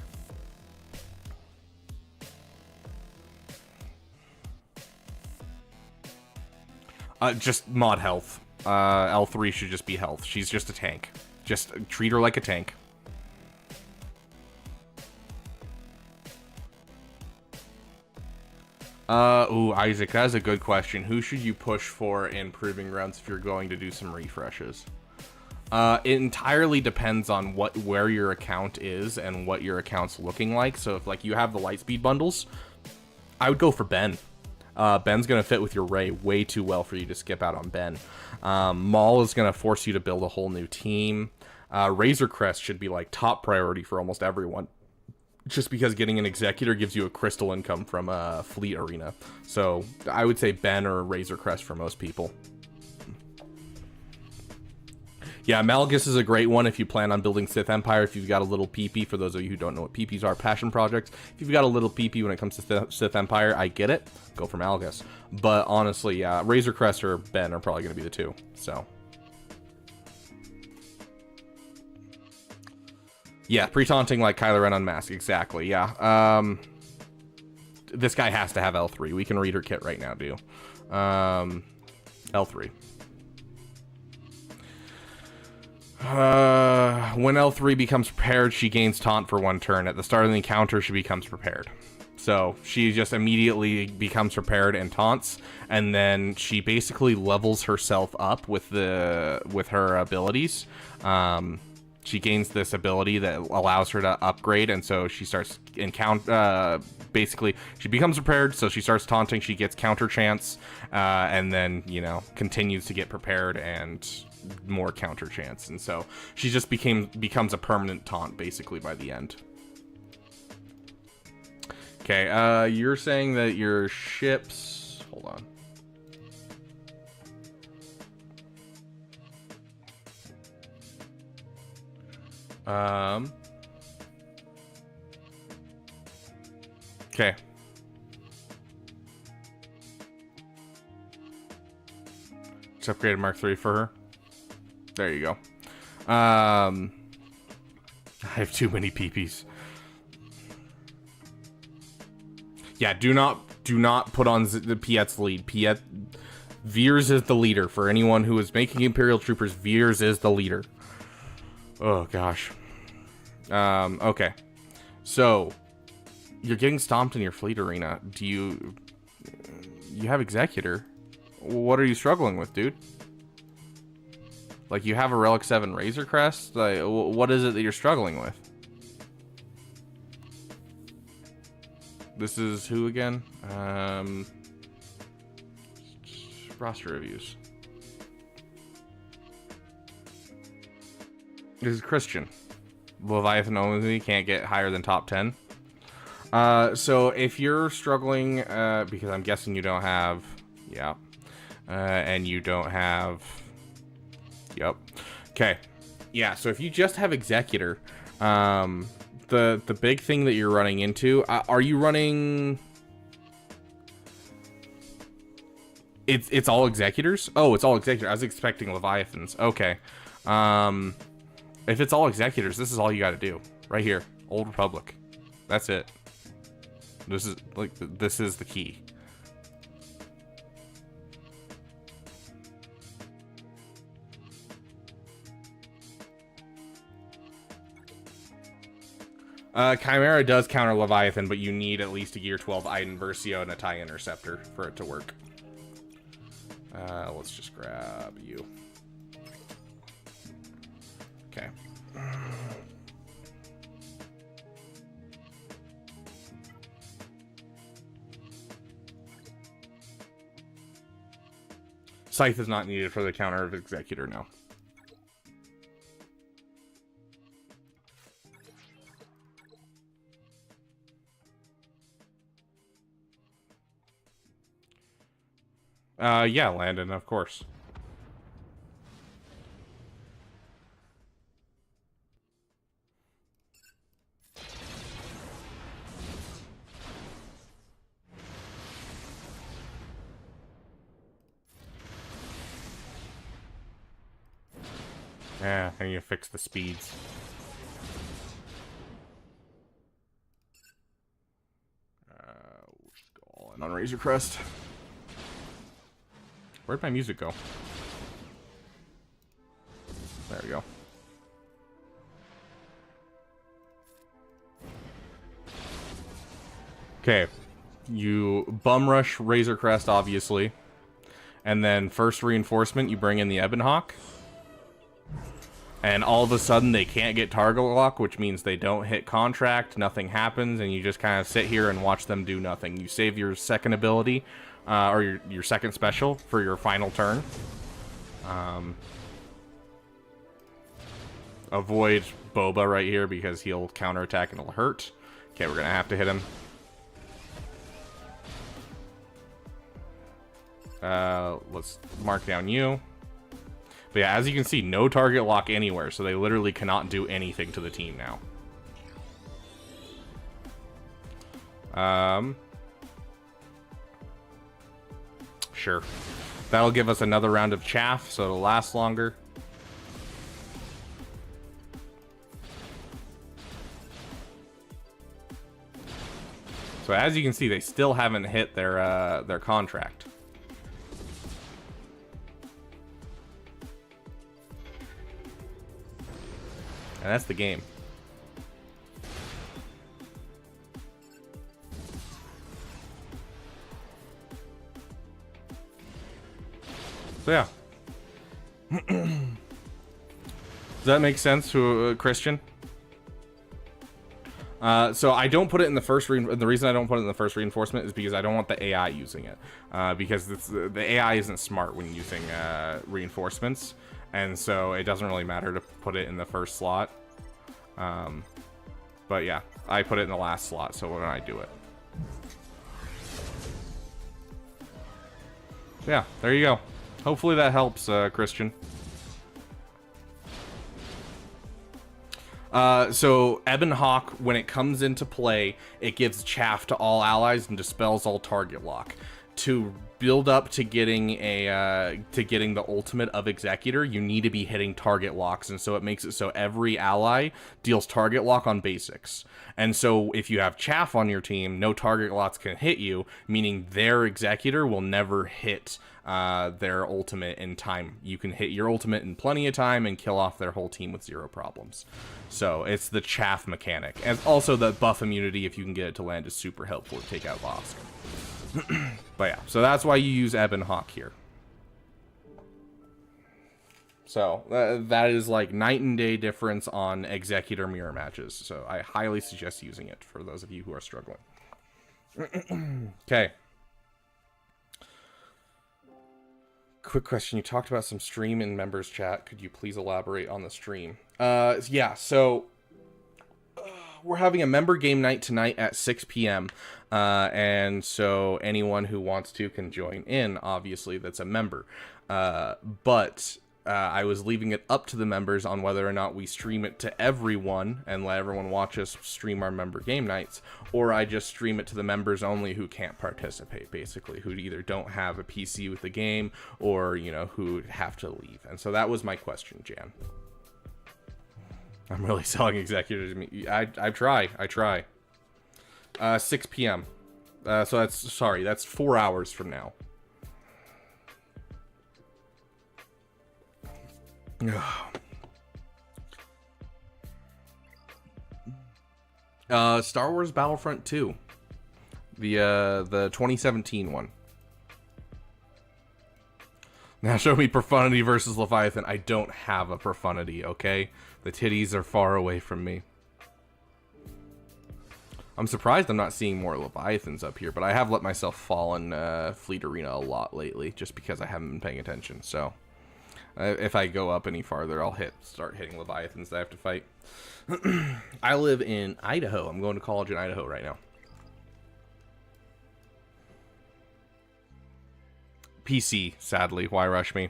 Just mod health. L3 should just be health. She's just a tank. Just treat her like a tank. Ooh, Isaac, that's a good question. Who should you push for in Proving Grounds if you're going to do some refreshes? It entirely depends on where your account is and what your account's looking like. So if, like, you have the Lightspeed bundles, I would go for Ben. Ben's going to fit with your Rey way too well for you to skip out on Ben. Maul is going to force you to build a whole new team. Razor Crest should be, like, top priority for almost everyone, just because getting an Executor gives you a crystal income from Fleet Arena. So I would say Ben or Razor Crest for most people. Yeah, Malgus is a great one if you plan on building Sith Empire. If you've got a little PP, for those of you who don't know what PPs are, passion projects. If you've got a little PP when it comes to Sith Empire, I get it. Go for Malgus. But honestly, yeah, Razor Crest or Ben are probably going to be the two. So, yeah, pre-taunting like Kylo Ren Unmasked. Exactly, yeah. This guy has to have L3. We can read her kit right now, dude. L3. When L3 becomes prepared, she gains taunt for 1 turn. At the start of the encounter, she becomes prepared. So she just immediately becomes prepared and taunts, and then she basically levels herself up with her abilities. She gains this ability that allows her to upgrade, and so she starts basically she becomes prepared, so she starts taunting, she gets counter chance, and then, you know, continues to get prepared and more counter chance, and so she just becomes a permanent taunt basically by the end. Okay, you're saying that your ships, hold on. Okay. Just upgraded Mark 3 for her. There you go. I have too many PPs. Yeah, do not put on the Piet's lead. Veers is the leader. For anyone who is making Imperial Troopers, Veers is the leader. Oh gosh. Okay. So you're getting stomped in your fleet arena. Do you have Executor? What are you struggling with, dude? Like, you have a Relic 7 Razor Crest? Like, what is it that you're struggling with? This is who again? Roster reviews. This is Christian. Leviathan only can't get higher than top 10. So if you're struggling, because I'm guessing you don't have, yeah, and you don't have, yep, okay, yeah. So if you just have Executor, the big thing that you're running into, are you running? It's all Executors. Oh, it's all Executors. I was expecting Leviathans. Okay, if it's all Executors, this is all you got to do right here. Old Republic. That's it. This is the key. Chimera does counter Leviathan, but you need at least a Gear 12 Iden Versio and a TIE Interceptor for it to work. Let's just grab you. Okay. Scythe is not needed for the counter of Executor now. Yeah, Landon, of course. Yeah, I need to fix the speeds. We'll just go all in on Razor Crest. Where'd my music go? There we go. Okay, you bum rush Razor Crest, obviously, and then first reinforcement, you bring in the Ebon Hawk. And all of a sudden, they can't get target lock, which means they don't hit contract, nothing happens, and you just kind of sit here and watch them do nothing. You save your second ability, or your second special for your final turn. Avoid Boba right here because he'll counterattack and it'll hurt. Okay, we're going to have to hit him. Let's mark down you. But yeah, as you can see, no target lock anywhere, so they literally cannot do anything to the team now. Sure. That'll give us another round of chaff, so it'll last longer. So as you can see, they still haven't hit their contract. And that's the game. So yeah. Does that make sense to Christian? So I don't put it in the first the reason I don't put it in the first reinforcement is because I don't want the AI using it. Because the AI isn't smart when using reinforcements, and so it doesn't really matter to put it in the first slot. But yeah, I put it in the last slot, so when I do it. Yeah, there you go. Hopefully that helps, Christian. So Ebon Hawk, when it comes into play, it gives chaff to all allies and dispels all target lock. To build up to getting the ultimate of Executor, you need to be hitting target locks, and so it makes it so every ally deals target lock on basics. And so if you have chaff on your team, no target locks can hit you, meaning their Executor will never hit their ultimate in time. You can hit your ultimate in plenty of time and kill off their whole team with zero problems. So it's the chaff mechanic. And also the buff immunity, if you can get it to land, is super helpful to take out Bosk. But yeah, so that's why you use Ebon Hawk here. So that is like night and day difference on Executor mirror matches. So I highly suggest using it for those of you who are struggling. Okay. Quick question. You talked about some stream in members chat. Could you please elaborate on the stream? Yeah, so we're having a member game night tonight at 6 p.m. And so anyone who wants to can join in, obviously, that's a member. But I was leaving it up to the members on whether or not we stream it to everyone and let everyone watch us stream our member game nights, or I just stream it to the members only who can't participate, basically, who either don't have a PC with the game or, you know, who have to leave. And so that was my question, Jan. I'm really selling Executor to me. I try. 6 p.m. So that's 4 hours from now. Star Wars Battlefront 2. The 2017 one. Now show me Profundity versus Leviathan. I don't have a Profundity, okay? The titties are far away from me. I'm surprised I'm not seeing more Leviathans up here, but I have let myself fall in Fleet Arena a lot lately, just because I haven't been paying attention, so... if I go up any farther, I'll start hitting Leviathans that I have to fight. I live in Idaho. I'm going to college in Idaho right now. PC, sadly. Why rush me?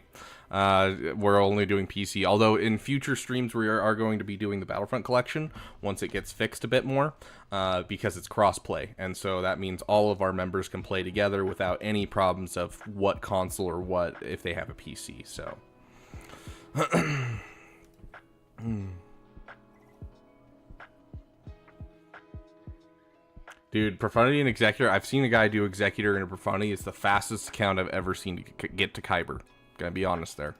We're only doing PC. Although in future streams we are going to be doing the Battlefront collection once it gets fixed a bit more, because it's crossplay, and so that means all of our members can play together without any problems of what console or what if they have a PC. So. Dude, Profundity and Executor, I've seen a guy do Executor and a Profundity. It's the fastest count I've ever seen to get to Kyber. Gotta be honest there.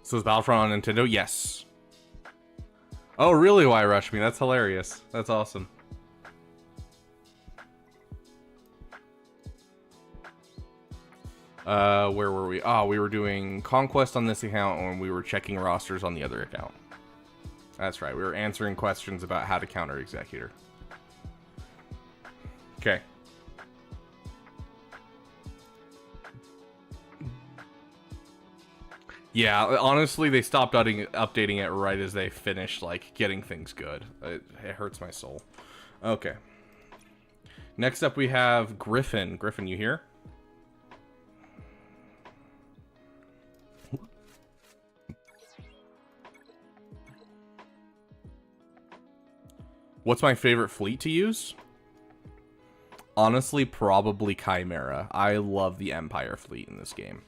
So is Battlefront on Nintendo? Yes. Oh, really? Why rush me? That's hilarious. That's awesome. Where were we? Oh, we were doing Conquest on this account and we were checking rosters on the other account. That's right. We were answering questions about how to counter Executor. Okay. Yeah, honestly, they stopped updating it right as they finished, like, getting things good. It hurts my soul. Okay. Next up, we have Griffin. Griffin, you here? What's my favorite fleet to use? Honestly, probably Chimera. I love the Empire fleet in this game.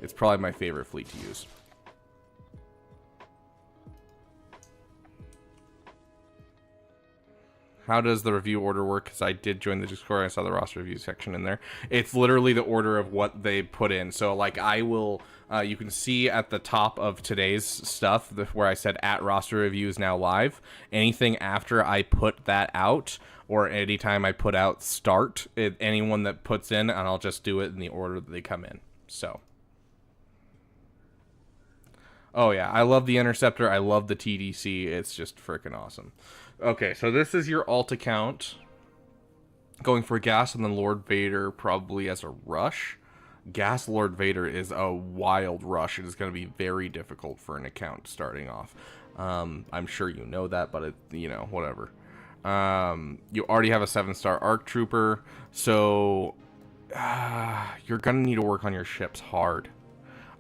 It's probably my favorite fleet to use. How does the review order work? Because I did join the Discord. I saw the roster review section in there. It's literally the order of what they put in. So, like, I will... you can see at the top of today's stuff where I said at roster review is now live. Anything after I put that out, or anytime I put out start, anyone that puts in, and I'll just do it in the order that they come in. So... Oh, yeah. I love the Interceptor. I love the TDC. It's just freaking awesome. Okay, so this is your alt account. Going for Gas and then Lord Vader probably as a rush. Gas Lord Vader is a wild rush. It is going to be very difficult for an account starting off. I'm sure you know that, but it, you know, whatever. You already have a 7-star ARC Trooper, so you're going to need to work on your ships hard.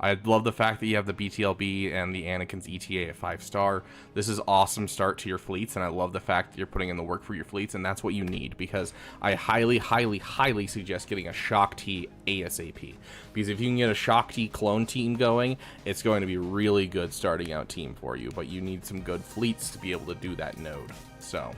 I love the fact that you have the BTLB and the Anakin's ETA at 5-star. This is awesome start to your fleets, and I love the fact that you're putting in the work for your fleets, and that's what you need, because I highly, highly, highly suggest getting a Shock T ASAP. Because if you can get a Shock T clone team going, it's going to be a really good starting out team for you, but you need some good fleets to be able to do that node. So...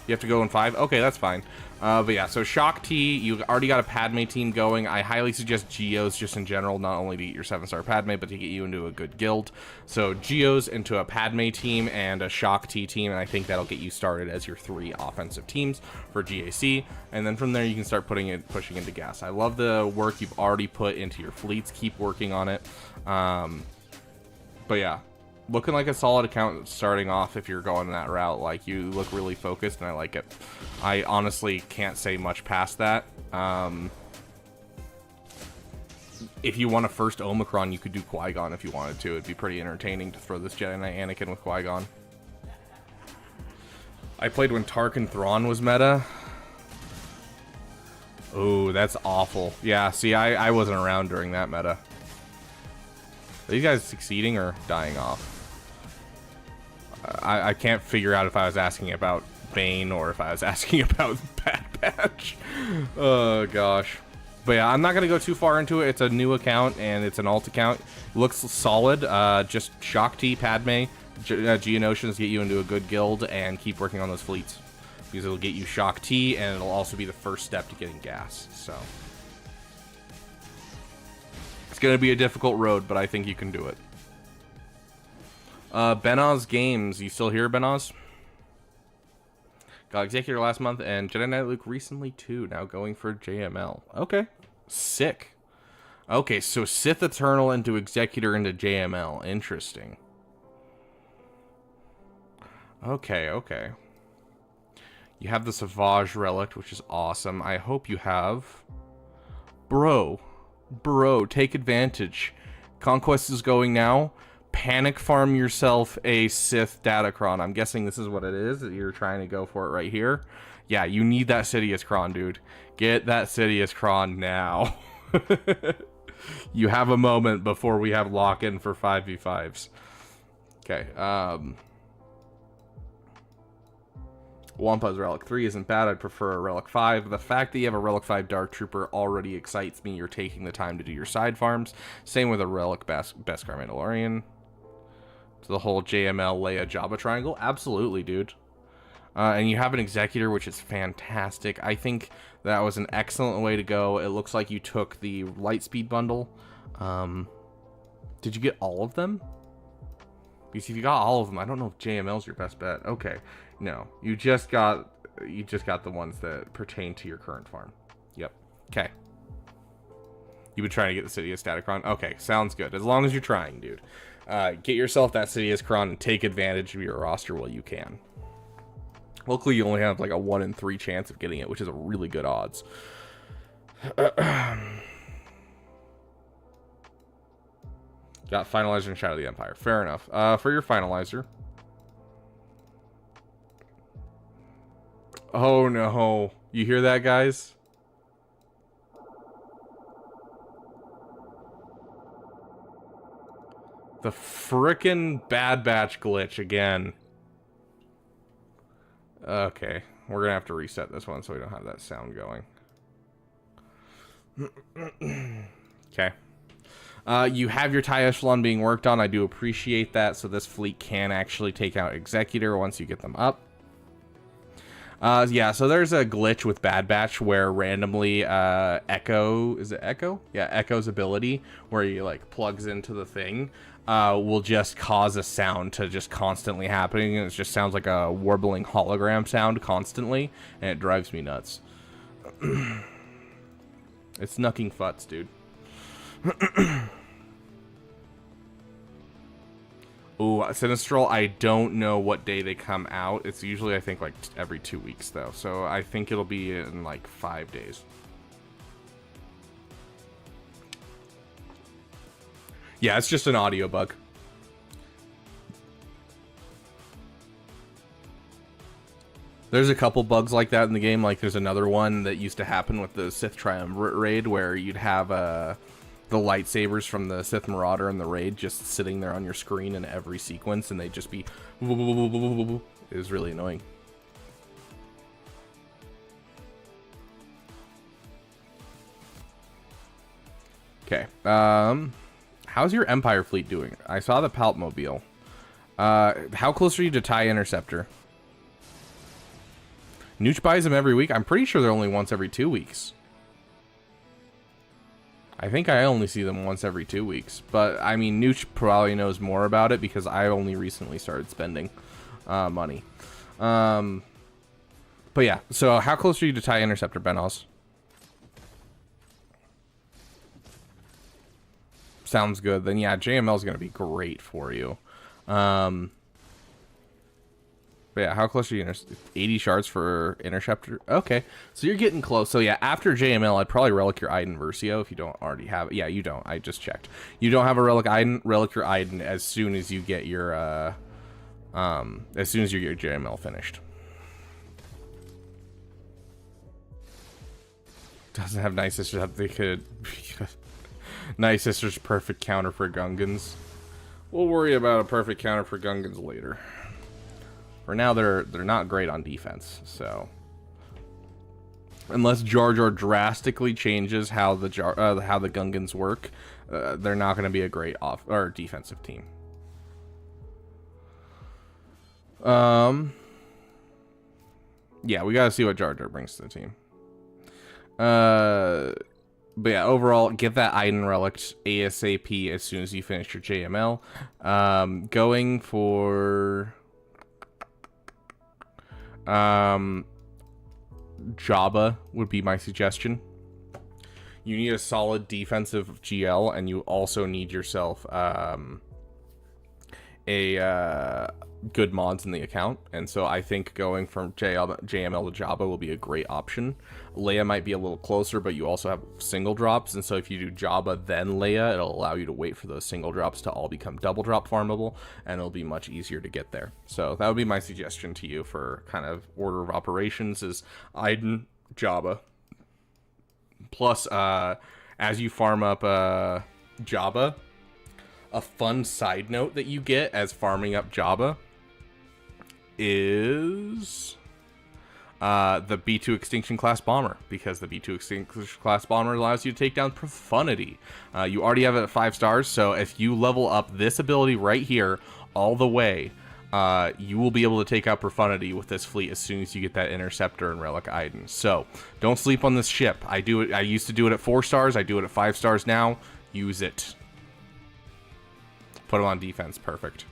You have to go in 5? Okay, that's fine. But yeah, so Shock T, you've already got a Padme team going. I highly suggest Geos just in general, not only to get your 7-star Padme, but to get you into a good guild. So Geos into a Padme team and a Shock T team, and I think that'll get you started as your 3 offensive teams for GAC. And then from there, you can start pushing into Gas. I love the work you've already put into your fleets. Keep working on it. But yeah. Looking like a solid account starting off if you're going that route. Like, you look really focused, and I like it. I honestly can't say much past that. If you want a first Omicron, you could do Qui-Gon if you wanted to. It'd be pretty entertaining to throw this Jedi Knight Anakin with Qui-Gon. I played when Tarkin Thrawn was meta. Oh, that's awful. Yeah, see, I wasn't around during that meta. Are these guys succeeding or dying off? I can't figure out if I was asking about Bane or if I was asking about Bad Batch. Oh, gosh. But yeah, I'm not going to go too far into it. It's a new account, and it's an alt account. Looks solid. Just Shock T, Padme, Geonosians get you into a good guild, and keep working on those fleets. Because it'll get you Shock T, and it'll also be the first step to getting Gas. So it's going to be a difficult road, but I think you can do it. Benos Games. You still here, Benos? Got Executor last month, and Jedi Knight Luke recently, too. Now going for JML. Okay. Sick. Okay, so Sith Eternal into Executor into JML. Interesting. Okay, okay. You have the Savage Relic, which is awesome. I hope you have... Bro, take advantage. Conquest is going now. Panic farm yourself a Sith Datacron. I'm guessing this is what it is. You're trying to go for it right here. Yeah, you need that Sidious Kron, dude. Get that Sidious Kron now. You have a moment before we have lock-in for 5v5s. Okay, Wampa's Relic 3 isn't bad. I'd prefer a Relic 5. The fact that you have a Relic 5 Dark Trooper already excites me. You're taking the time to do your side farms. Same with a Relic Beskar Mandalorian. To the whole JML Leia Jabba triangle. Absolutely, dude. And you have an Executor, which is fantastic. I think that was an excellent way to go. It looks like you took the Lightspeed bundle. Did you get all of them? Because if you got all of them, I don't know if JML's your best bet. Okay. No, you just got the ones that pertain to your current farm. Yep. Okay. You've been trying to get the Sidious Datacron? Okay, sounds good. As long as you're trying, dude. Get yourself that Sidious Cron and take advantage of your roster while you can. Luckily, you only have like a 1 in 3 chance of getting it, which is a really good odds. Got Finalizer and Shadow of the Empire. Fair enough. For your Finalizer. Oh no. You hear that, guys? The frickin' Bad Batch glitch again. Okay. We're gonna have to reset this one so we don't have that sound going. Okay. You have your TIE Echelon being worked on. I do appreciate that. So this fleet can actually take out Executor once you get them up. Yeah, so there's a glitch with Bad Batch where randomly Echo... Is it Echo? Yeah, Echo's ability, where he like plugs into the thing, will just cause a sound to just constantly happening. And it just sounds like a warbling hologram sound constantly, and it drives me nuts. It's knucking futs, dude. Ooh, Sinestral, I don't know what day they come out. It's usually, I think, like every 2 weeks, though. So I think it'll be in like 5 days. Yeah, it's just an audio bug. There's a couple bugs like that in the game. Like, there's another one that used to happen with the Sith Triumvirate raid where you'd have the lightsabers from the Sith Marauder and the raid just sitting there on your screen in every sequence, and they'd just be... It was really annoying. Okay. How's your Empire fleet doing? I saw the Palpmobile. How close are you to TIE Interceptor? Nooch buys them every week. I'm pretty sure they're only once every 2 weeks. I think I only see them once every 2 weeks. But, I mean, Nooch probably knows more about it because I only recently started spending money. But yeah, so how close are you to TIE Interceptor, Benos? Sounds good. Then yeah, JML is going to be great for you. But yeah, how close are you? 80 shards for Interceptor. Okay, so you're getting close. So yeah, after JML, I'd probably relic your Iden Versio if you don't already have it. Yeah, you don't. I just checked. You don't have a relic Iden. Relic your Iden as soon as you get your JML finished. Doesn't have Nice Sisters. They could. Nice Sisters perfect counter for Gungans. We'll worry about a perfect counter for Gungans later. For now, they're not great on defense, so unless Jar Jar drastically changes how the Gungans work, they're not going to be a great defensive team. Yeah, we got to see what Jar Jar brings to the team. But yeah, overall, get that Iden relic ASAP as soon as you finish your JML. Going for Jabba would be my suggestion. You need a solid defensive GL, and you also need yourself good mods in the account. And so I think going from JML to Jabba will be a great option. Leia might be a little closer, but you also have single drops, and so if you do Jabba then Leia, it'll allow you to wait for those single drops to all become double drop farmable, and it'll be much easier to get there. So that would be my suggestion to you for kind of order of operations is Iden, Jabba. Plus, as you farm up Jabba, a fun side note that you get as farming up Jabba is the B2 Extinction Class Bomber, because the B2 Extinction Class Bomber allows you to take down Profundity. You already have it at 5 stars, so if you level up this ability right here all the way, you will be able to take out Profundity with this fleet as soon as you get that Interceptor and Relic Iden. So don't sleep on this ship. I used to do it at 4 stars. I do it at 5 stars now. Use it. Put them on defense. Perfect.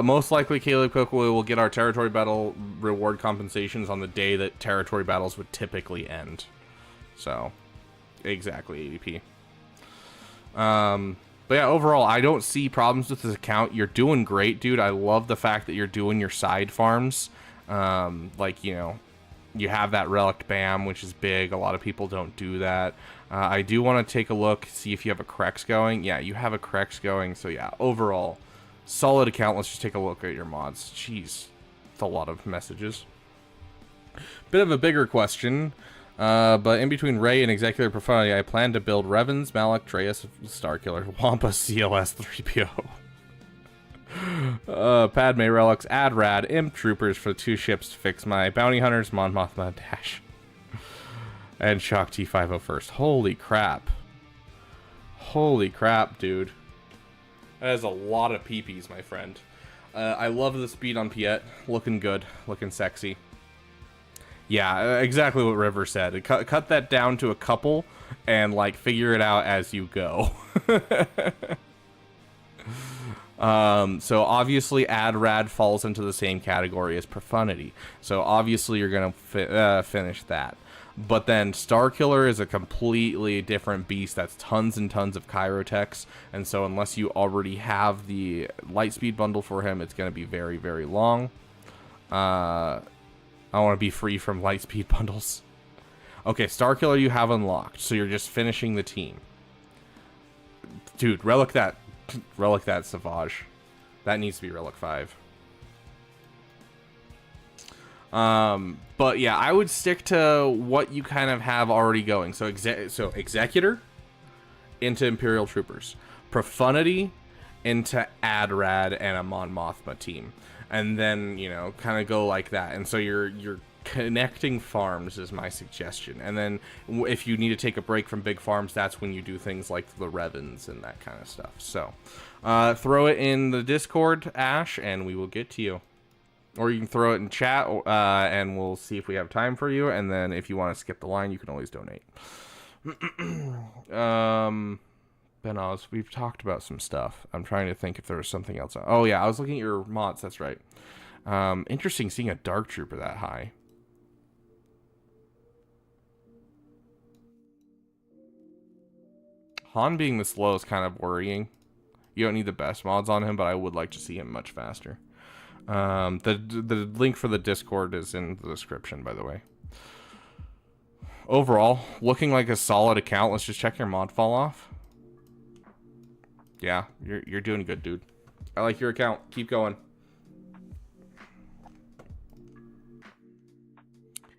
Most likely, Caleb Cook will get our territory battle reward compensations on the day that territory battles would typically end. So, exactly, ADP. But yeah, overall, I don't see problems with this account. You're doing great, dude. I love the fact that you're doing your side farms. Like, you know, you have that relic bam, which is big. A lot of people don't do that. I do want to take a look, see if you have a Crex going. Yeah, you have a Crex going. So yeah, overall, solid account. Let's just take a look at your mods. Jeez, it's a lot of messages. Bit of a bigger question. But in between Ray and Executive Profundity, I plan to build Revens, Malak, Dreas, Starkiller, Wampa, CLS, 3PO. Padme Relics, Adrad, Imp Troopers for 2 ships to fix my Bounty Hunters, Mon Mothma, Dash, and Shock T50 first. Holy crap. Holy crap, dude. That is a lot of peepees, my friend. I love the speed on Piet. Looking good. Looking sexy. Yeah, exactly what River said. Cut that down to a couple and, like, figure it out as you go. So obviously Adrad falls into the same category as Profundity. So obviously you're going to finish that. But then Starkiller is a completely different beast. That's tons and tons of Chirotechs. And so unless you already have the Lightspeed bundle for him, it's going to be very, very long. I want to be free from Lightspeed bundles. Okay, Starkiller you have unlocked, so you're just finishing the team. Dude, Relic that Savage. That needs to be Relic 5. But yeah, I would stick to what you kind of have already going. So Executor into Imperial Troopers. Profundity into Adrad and a Mon Mothma team. And then, you know, kind of go like that. And so you're connecting farms is my suggestion. And then if you need to take a break from big farms, that's when you do things like the Revens and that kind of stuff. So throw it in the Discord, Ash, and we will get to you. Or you can throw it in chat, and we'll see if we have time for you. And then if you want to skip the line, you can always donate. Benos, we've talked about some stuff. I'm trying to think if there was something else. Oh, yeah, I was looking at your mods. That's right. Interesting seeing a Dark Trooper that high. Han being this low is kind of worrying. You don't need the best mods on him, but I would like to see him much faster. The link for the Discord is in the description, by the way. Overall, looking like a solid account. Let's just check your mod fall off. Yeah, you're doing good, dude. I like your account. Keep going.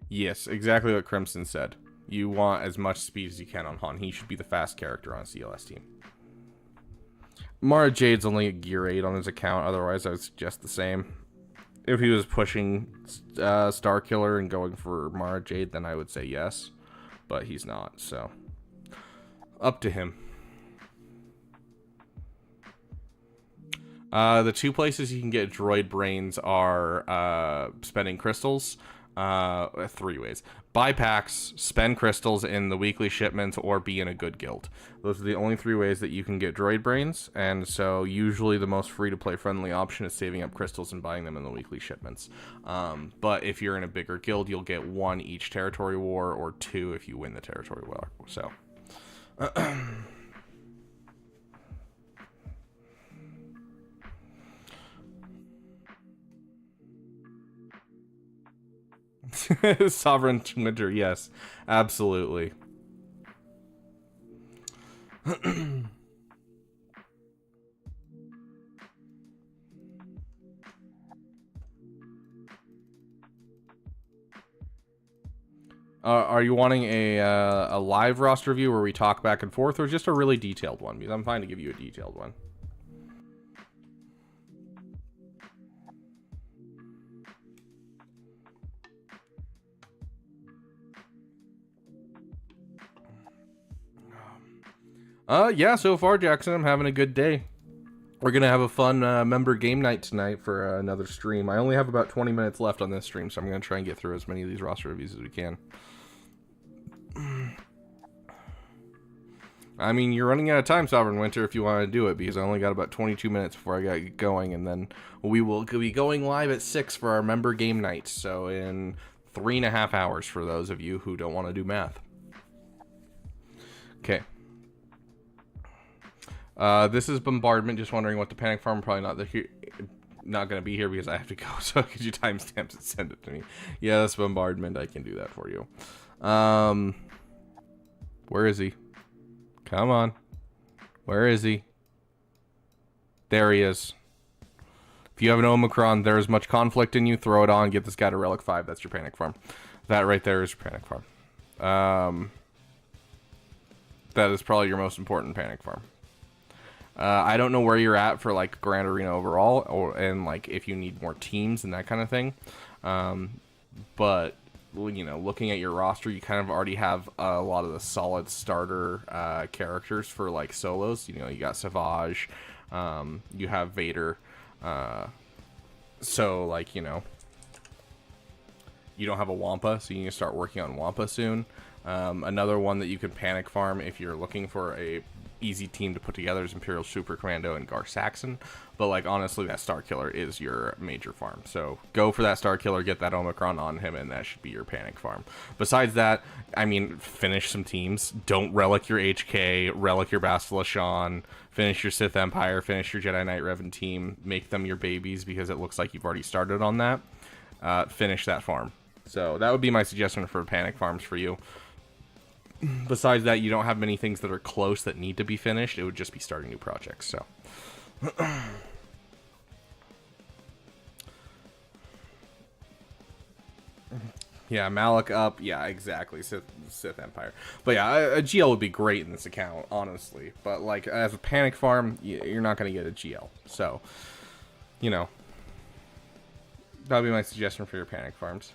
Yes, exactly what Crimson said. You want as much speed as you can on Han. He should be the fast character on a CLS team. Mara Jade's only a gear 8 on his account. Otherwise, I would suggest the same. If he was pushing Starkiller and going for Mara Jade, then I would say yes. But he's not, so up to him. The 2 places you can get droid brains are spending crystals. 3 ways. Buy packs, spend crystals in the weekly shipments, or be in a good guild. Those are the only 3 ways that you can get droid brains, and so usually the most free-to-play friendly option is saving up crystals and buying them in the weekly shipments. But if you're in a bigger guild, you'll get 1 each territory war, or 2 if you win the territory war. So Sovereign Winter, yes, absolutely. Are you wanting a live roster review where we talk back and forth, or just a really detailed one? Because I'm fine to give you a detailed one. Yeah, so far, Jackson, I'm having a good day. We're going to have a fun member game night tonight for another stream. I only have about 20 minutes left on this stream, so I'm going to try and get through as many of these roster reviews as we can. I mean, you're running out of time, Sovereign Winter, if you want to do it, because I only got about 22 minutes before I got going, and then we will be going live at 6 for our member game night, so in 3.5 hours for those of you who don't want to do math. Okay. This is Bombardment, just wondering what the Panic Farm, probably not going to be here because I have to go, so could you timestamp and send it to me? Yeah, that's Bombardment, I can do that for you. Where is he? Come on. Where is he? There he is. If you have an Omicron, there is much conflict in you, throw it on, get this guy to Relic 5. That's your Panic Farm. That right there is your Panic Farm. That is probably your most important Panic Farm. I don't know where you're at for, like, Grand Arena overall, and, like, if you need more teams and that kind of thing. But, you know, looking at your roster, you kind of already have a lot of the solid starter characters for, like, solos. You know, you got Savage, you have Vader. So, like, you know, you don't have a Wampa, so you need to start working on Wampa soon. Another one that you can Panic Farm if you're looking for a easy team to put together is Imperial Super Commando and Gar Saxon, but like honestly that Star Killer is your major farm, so go for that Star Killer, get that Omicron on him, and that should be your Panic Farm. Besides that, I mean, finish some teams. Don't relic your HK, relic your Bastila Shan, finish your Sith Empire, finish your Jedi Knight Revan team, make them your babies because it looks like you've already started on that. Finish that farm. So that would be my suggestion for Panic Farms for you. Besides that, you don't have many things that are close that need to be finished. It would just be starting new projects, so. Yeah, Malik up. Yeah, exactly. Sith Empire. But yeah, a GL would be great in this account, honestly. But like, as a Panic Farm, you're not going to get a GL. So, you know, that would be my suggestion for your Panic Farms.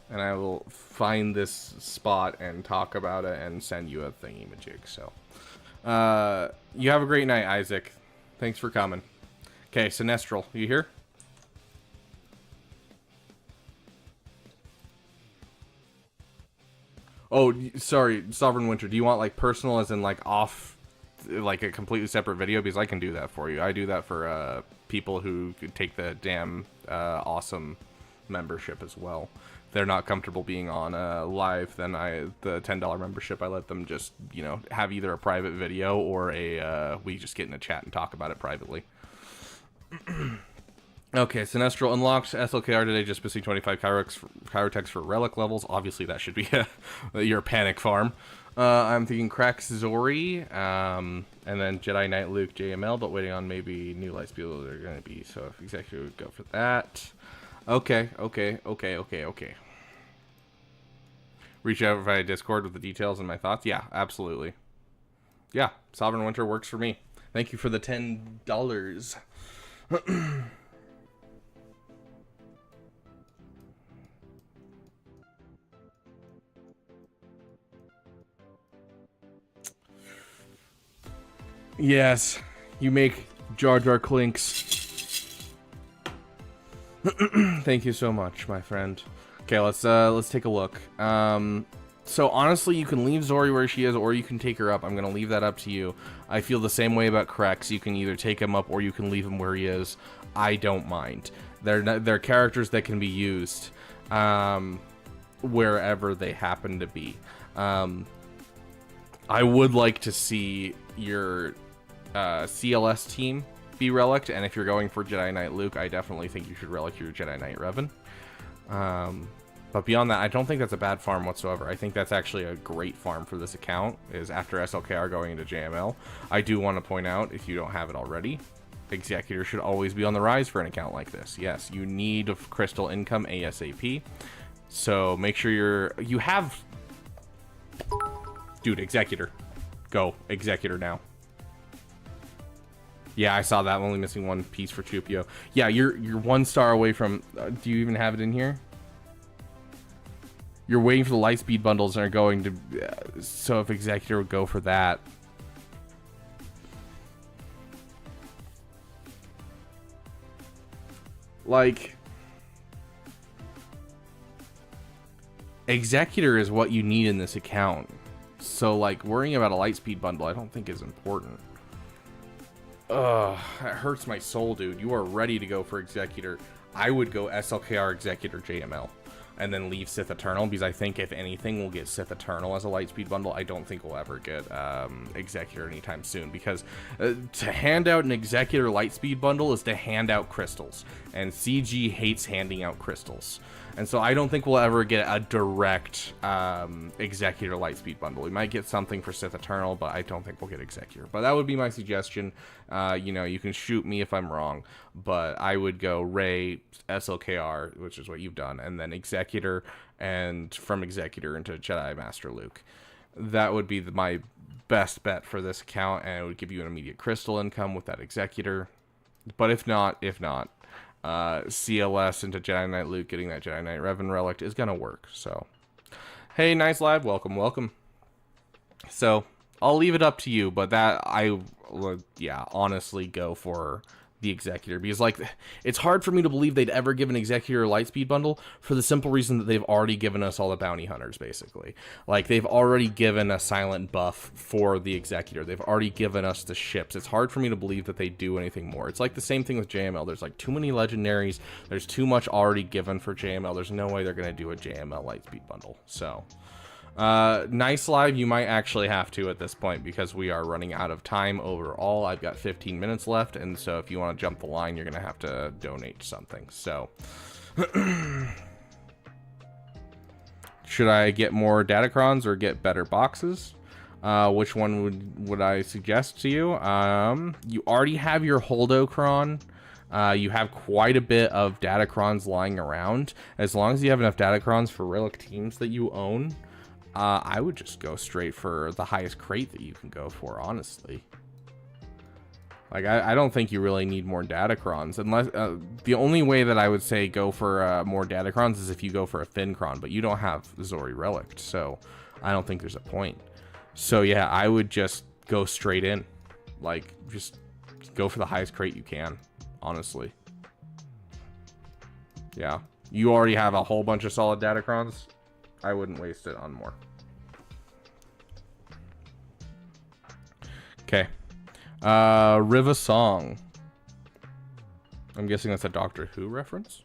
And I will find this spot and talk about it and send you a thingy-majig. So, you have a great night, Isaac. Thanks for coming. Okay, Sinestral, you here? Oh, sorry, Sovereign Winter. Do you want, like, personal as in, like, off, like, a completely separate video? Because I can do that for you. I do that for, people who could take the damn, awesome membership as well. They're not comfortable being on live, then the $10 membership, I let them just, you know, have either a private video or we just get in a chat and talk about it privately. Okay, Sinestral unlocked SLKR today, just missing 25 Kyrotex for relic levels. Obviously, that should be your Panic Farm. I'm thinking Crax Zori, and then Jedi Knight Luke JML, but waiting on maybe new Lightspeed they're going to be, so if Executive would go for that. Okay. Reach out via Discord with the details and my thoughts. Yeah, absolutely. Yeah, Sovereign Winter works for me. Thank you for the $10. Yes, you make Jar Jar Clinks. Thank you so much, my friend. Okay, let's take a look. So honestly, you can leave Zori where she is, or you can take her up. I'm gonna leave that up to you. I feel the same way about Krex. You can either take him up or you can leave him where he is. I don't mind. They're characters that can be used wherever they happen to be. I would like to see your CLS team be relicked, and if you're going for Jedi Knight Luke, I definitely think you should relic your Jedi Knight Revan. But beyond that, I don't think that's a bad farm whatsoever. I think that's actually a great farm for this account, is after SLKR going into JML. I do want to point out, if you don't have it already, Executor should always be on the rise for an account like this. Yes, you need crystal income ASAP. So make sure you have... Dude, Executor. Go. Executor now. Yeah, I saw that. I'm only missing one piece for Chupio. Yeah, you're 1 star away from... do you even have it in here? You're waiting for the Lightspeed bundles and are going to... so if Executor would go for that... Like... Executor is what you need in this account. So, like, worrying about a Lightspeed bundle I don't think is important. Ugh, that hurts my soul, dude. You are ready to go for Executor. I would go SLKR Executor JML. And then leave Sith Eternal, because I think, if anything, we'll get Sith Eternal as a Lightspeed bundle. I don't think we'll ever get Executor anytime soon, because to hand out an Executor Lightspeed bundle is to hand out crystals, and CG hates handing out crystals. And so I don't think we'll ever get a direct Executor Lightspeed bundle. We might get something for Sith Eternal, but I don't think we'll get Executor. But that would be my suggestion. You know, you can shoot me if I'm wrong, but I would go Rey, SLKR, which is what you've done, and then Executor, and from Executor into Jedi Master Luke. That would be my best bet for this account, and it would give you an immediate crystal income with that Executor. But if not, CLS into Jedi Knight Luke, getting that Jedi Knight Revan Relic is gonna work. So, hey, nice live, welcome. So, I'll leave it up to you, but that I would, yeah, honestly go for the Executor, because, like, it's hard for me to believe they'd ever give an Executor a Lightspeed bundle for the simple reason that they've already given us all the bounty hunters, basically. Like, they've already given a silent buff for the Executor. They've already given us the ships. It's hard for me to believe that they do anything more. It's like the same thing with JML. There's, like, too many legendaries. There's too much already given for JML. There's no way they're going to do a JML Lightspeed bundle. So, nice live, you might actually have to at this point, because we are running out of time overall. I've got 15 minutes left, and so if you want to jump the line, you're gonna have to donate something. So should I get more Datacrons or get better boxes? Which one would I suggest to you? You already have your Holdocron. You have quite a bit of Datacrons lying around. As long as you have enough Datacrons for Relic teams that you own, I would just go straight for the highest crate that you can go for, honestly. Like, I don't think you really need more Datacrons, unless the only way that I would say go for more Datacrons is if you go for a Fincron, but you don't have Zori Relic, so I don't think there's a point. So yeah, I would just go straight in. Like, just go for the highest crate you can, honestly. Yeah, you already have a whole bunch of solid Datacrons. I wouldn't waste it on more. Okay. Riva Song. I'm guessing that's a Doctor Who reference.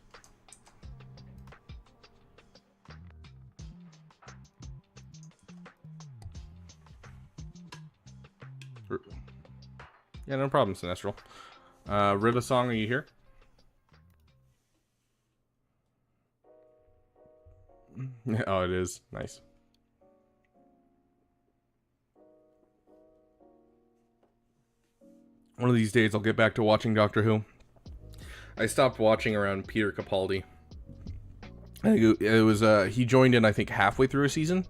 Yeah, no problem, Sinestral. Riva Song, are you here? Oh, it is. Nice. One of these days I'll get back to watching Doctor Who. I stopped watching around Peter Capaldi. It was he joined in, I think, halfway through a season,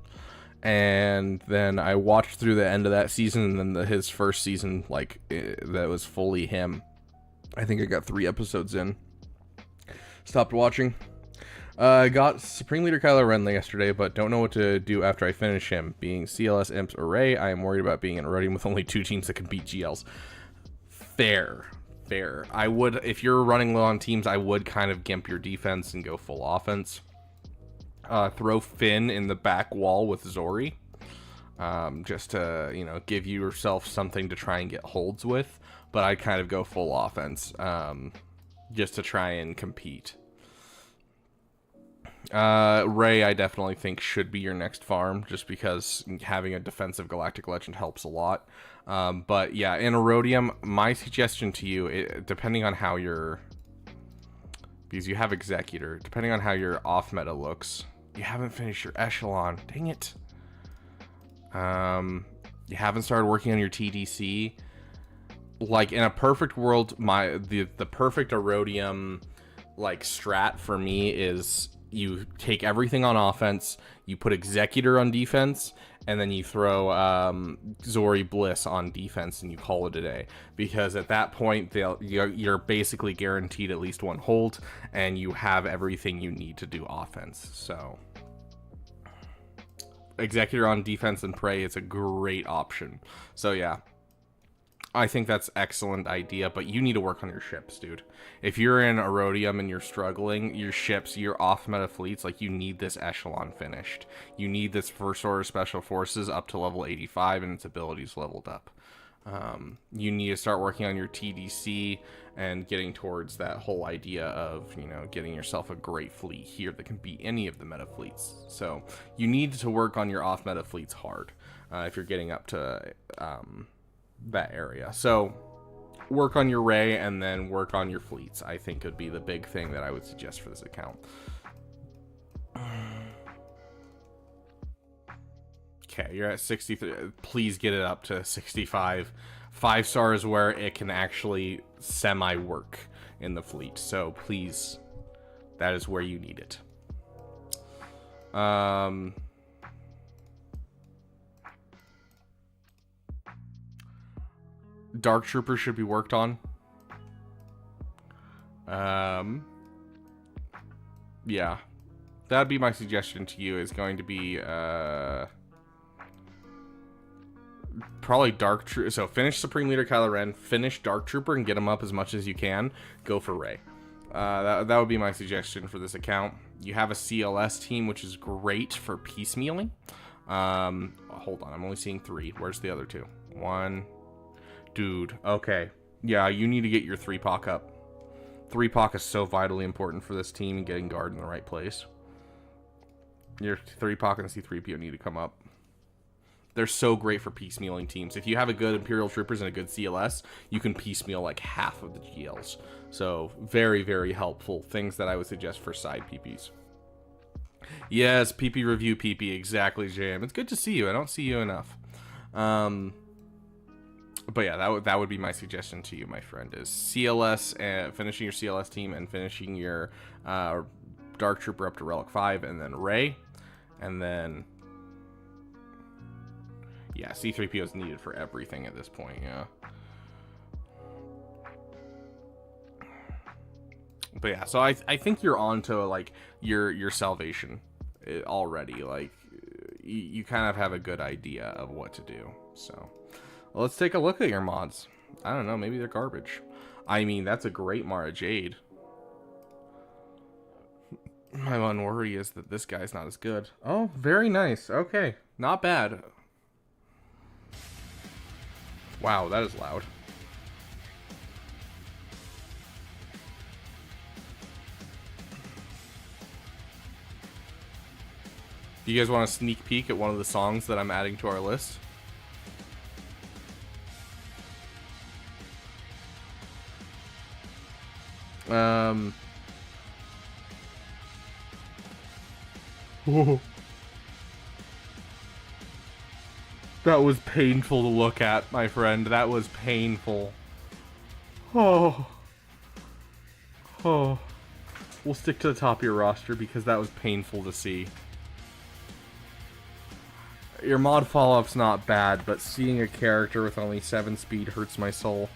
and then I watched through the end of that season, and then his first season, like, that was fully him. I think I got 3 episodes in. Stopped watching. I got Supreme Leader Kylo Ren yesterday, but don't know what to do after I finish him. Being CLS, Imps, or Rey, I am worried about being in a Rodium with only 2 teams that can beat GLs. Fair. I would, if you're running low on teams, I would kind of gimp your defense and go full offense. Throw Finn in the back wall with Zori. Just to, you know, give yourself something to try and get holds with. But I'd kind of go full offense. Just to try and compete. Rey, I definitely think should be your next farm, just because having a defensive Galactic Legend helps a lot. But yeah, in Erodium, my suggestion to you, depending on how your, because you have Executor, depending on how your off meta looks, you haven't finished your Echelon. Dang it. You haven't started working on your TDC. Like, in a perfect world, the perfect Erodium, like, strat for me is you take everything on offense, you put Executor on defense, and then you throw Zori Bliss on defense, and you call it a day. Because at that point, you're basically guaranteed at least 1 hold, and you have everything you need to do offense. So, Executor on defense and Prey is a great option. So yeah, I think that's excellent idea, but you need to work on your ships, dude. If you're in Erodium and you're struggling, your ships, your off-meta fleets, like, you need this echelon finished. You need this First Order Special Forces up to level 85 and its abilities leveled up. You need to start working on your TDC and getting towards that whole idea of, you know, getting yourself a great fleet here that can beat any of the meta fleets. So you need to work on your off-meta fleets hard if you're getting up to that area. So work on your Ray and then work on your fleets, I think, would be the big thing that I would suggest for this account. Okay, you're at 63. Please get it up to 65. 5 stars where it can actually semi-work in the fleet. So please, that is where you need it. Dark Troopers should be worked on. Yeah. That'd be my suggestion to you, is going to be, probably Dark Trooper. So finish Supreme Leader Kylo Ren, finish Dark Trooper, and get him up as much as you can. Go for Rey. That would be my suggestion for this account. You have a CLS team, which is great for piecemealing. Hold on, I'm only seeing 3. Where's the other 2? 1. Dude, okay. Yeah, you need to get your 3-Poc up. 3-Poc is so vitally important for this team and getting guard in the right place. Your 3-Poc and C-3PO need to come up. They're so great for piecemealing teams. If you have a good Imperial Troopers and a good CLS, you can piecemeal like half of the GLs. So very, very helpful things that I would suggest for side PPs. Yes, PP review PP, exactly, JM. It's good to see you. I don't see you enough. But yeah, that would be my suggestion to you, my friend, is CLS, and finishing your CLS team and finishing your Dark Trooper up to Relic 5, and then Rey, and then yeah, C-3PO is needed for everything at this point. Yeah. But yeah, so I think you're on to like your salvation already. Like you kind of have a good idea of what to do. So let's take a look at your mods. I don't know, maybe they're garbage. I mean, that's a great Mara Jade. My one worry is that this guy's not as good. Oh, very nice. Okay, not bad. Wow, that is loud. Do you guys want a sneak peek at one of the songs that I'm adding to our list? That was painful to look at, my friend. That was painful. Oh. We'll stick to the top of your roster because that was painful to see. Your mod follow-up's not bad, but seeing a character with only 7 speed hurts my soul.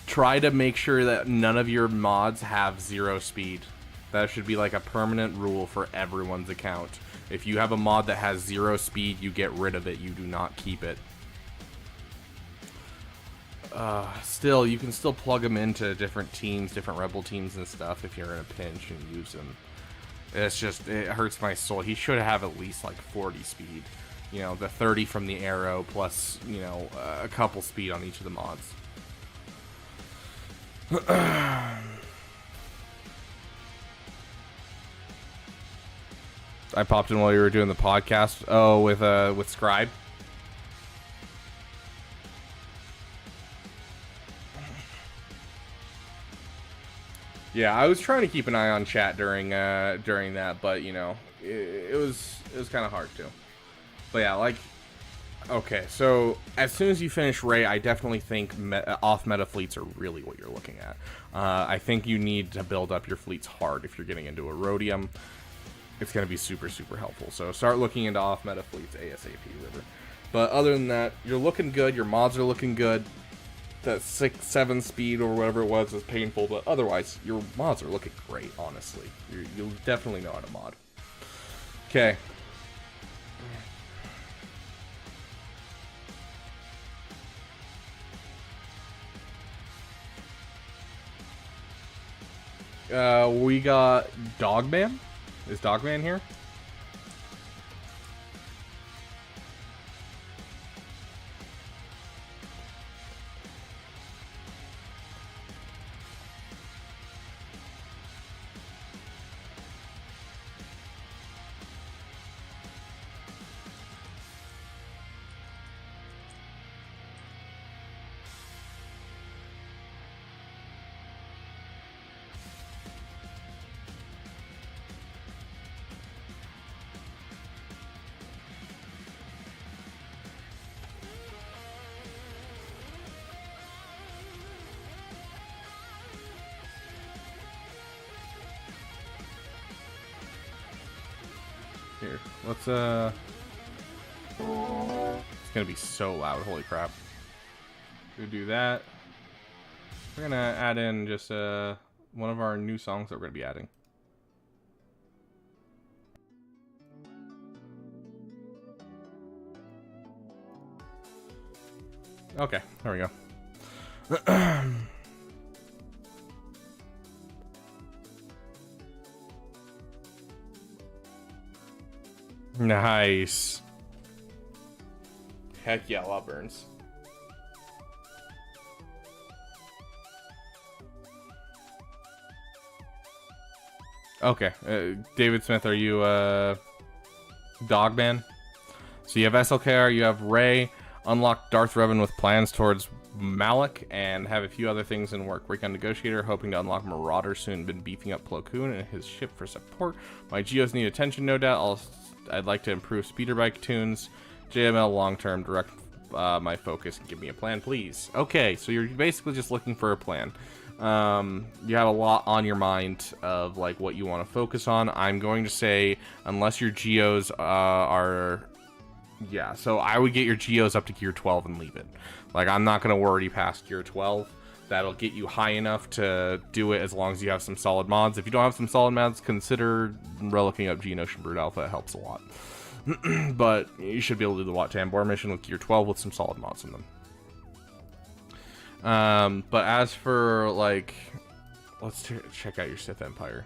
Try to make sure that none of your mods have 0 speed. That should be like a permanent rule for everyone's account. If you have a mod that has 0 speed, you get rid of it. You do not keep it. Still, you can still plug them into different teams, different rebel teams and stuff if you're in a pinch and use them. It's just, it hurts my soul. He should have at least like 40 speed. You know, the 30 from the arrow plus, you know, a couple speed on each of the mods. I popped in while you were doing the podcast. Oh, with Scribe. Yeah, I was trying to keep an eye on chat during that, but you know, it was kind of hard to. But yeah, like, okay, so as soon as you finish Rey, I definitely think off-meta fleets are really what you're looking at. I think you need to build up your fleets hard if you're getting into Erodium. It's going to be super, super helpful. So start looking into off-meta fleets ASAP, River. But other than that, you're looking good. Your mods are looking good. That 6-7 speed or whatever it was is painful, but otherwise, your mods are looking great, honestly. You'll definitely know how to mod. Okay. We got Dogman. Is Dogman here? Here, let's it's gonna be so loud, holy crap. We'll do that. We're gonna add in just one of our new songs that we're gonna be adding. Okay, there we go. Nice. Heck yeah, love burns. Okay, David Smith, are you Dogman? So you have SLKR, you have Ray, unlock Darth Revan with plans towards Malik, and have a few other things in work. Work on Negotiator, hoping to unlock Marauder soon. Been beefing up Plo Koon and his ship for support. My Geos need attention, no doubt. I'd like to improve speeder bike tunes. JML long term, direct my focus and give me a plan, please. Okay, so you're basically just looking for a plan. You have a lot on your mind of like what you want to focus on. I'm going to say unless your Geos are, yeah, so I would get your Geos up to gear 12 and leave it. Like, I'm not going to worry past gear 12. That'll get you high enough to do it as long as you have some solid mods. If you don't have some solid mods, consider relicking up Geonosian Brood Alpha. It helps a lot. But you should be able to do the Wat Tambor mission with gear 12 with some solid mods in them. But as for, like, let's check out your Sith Empire.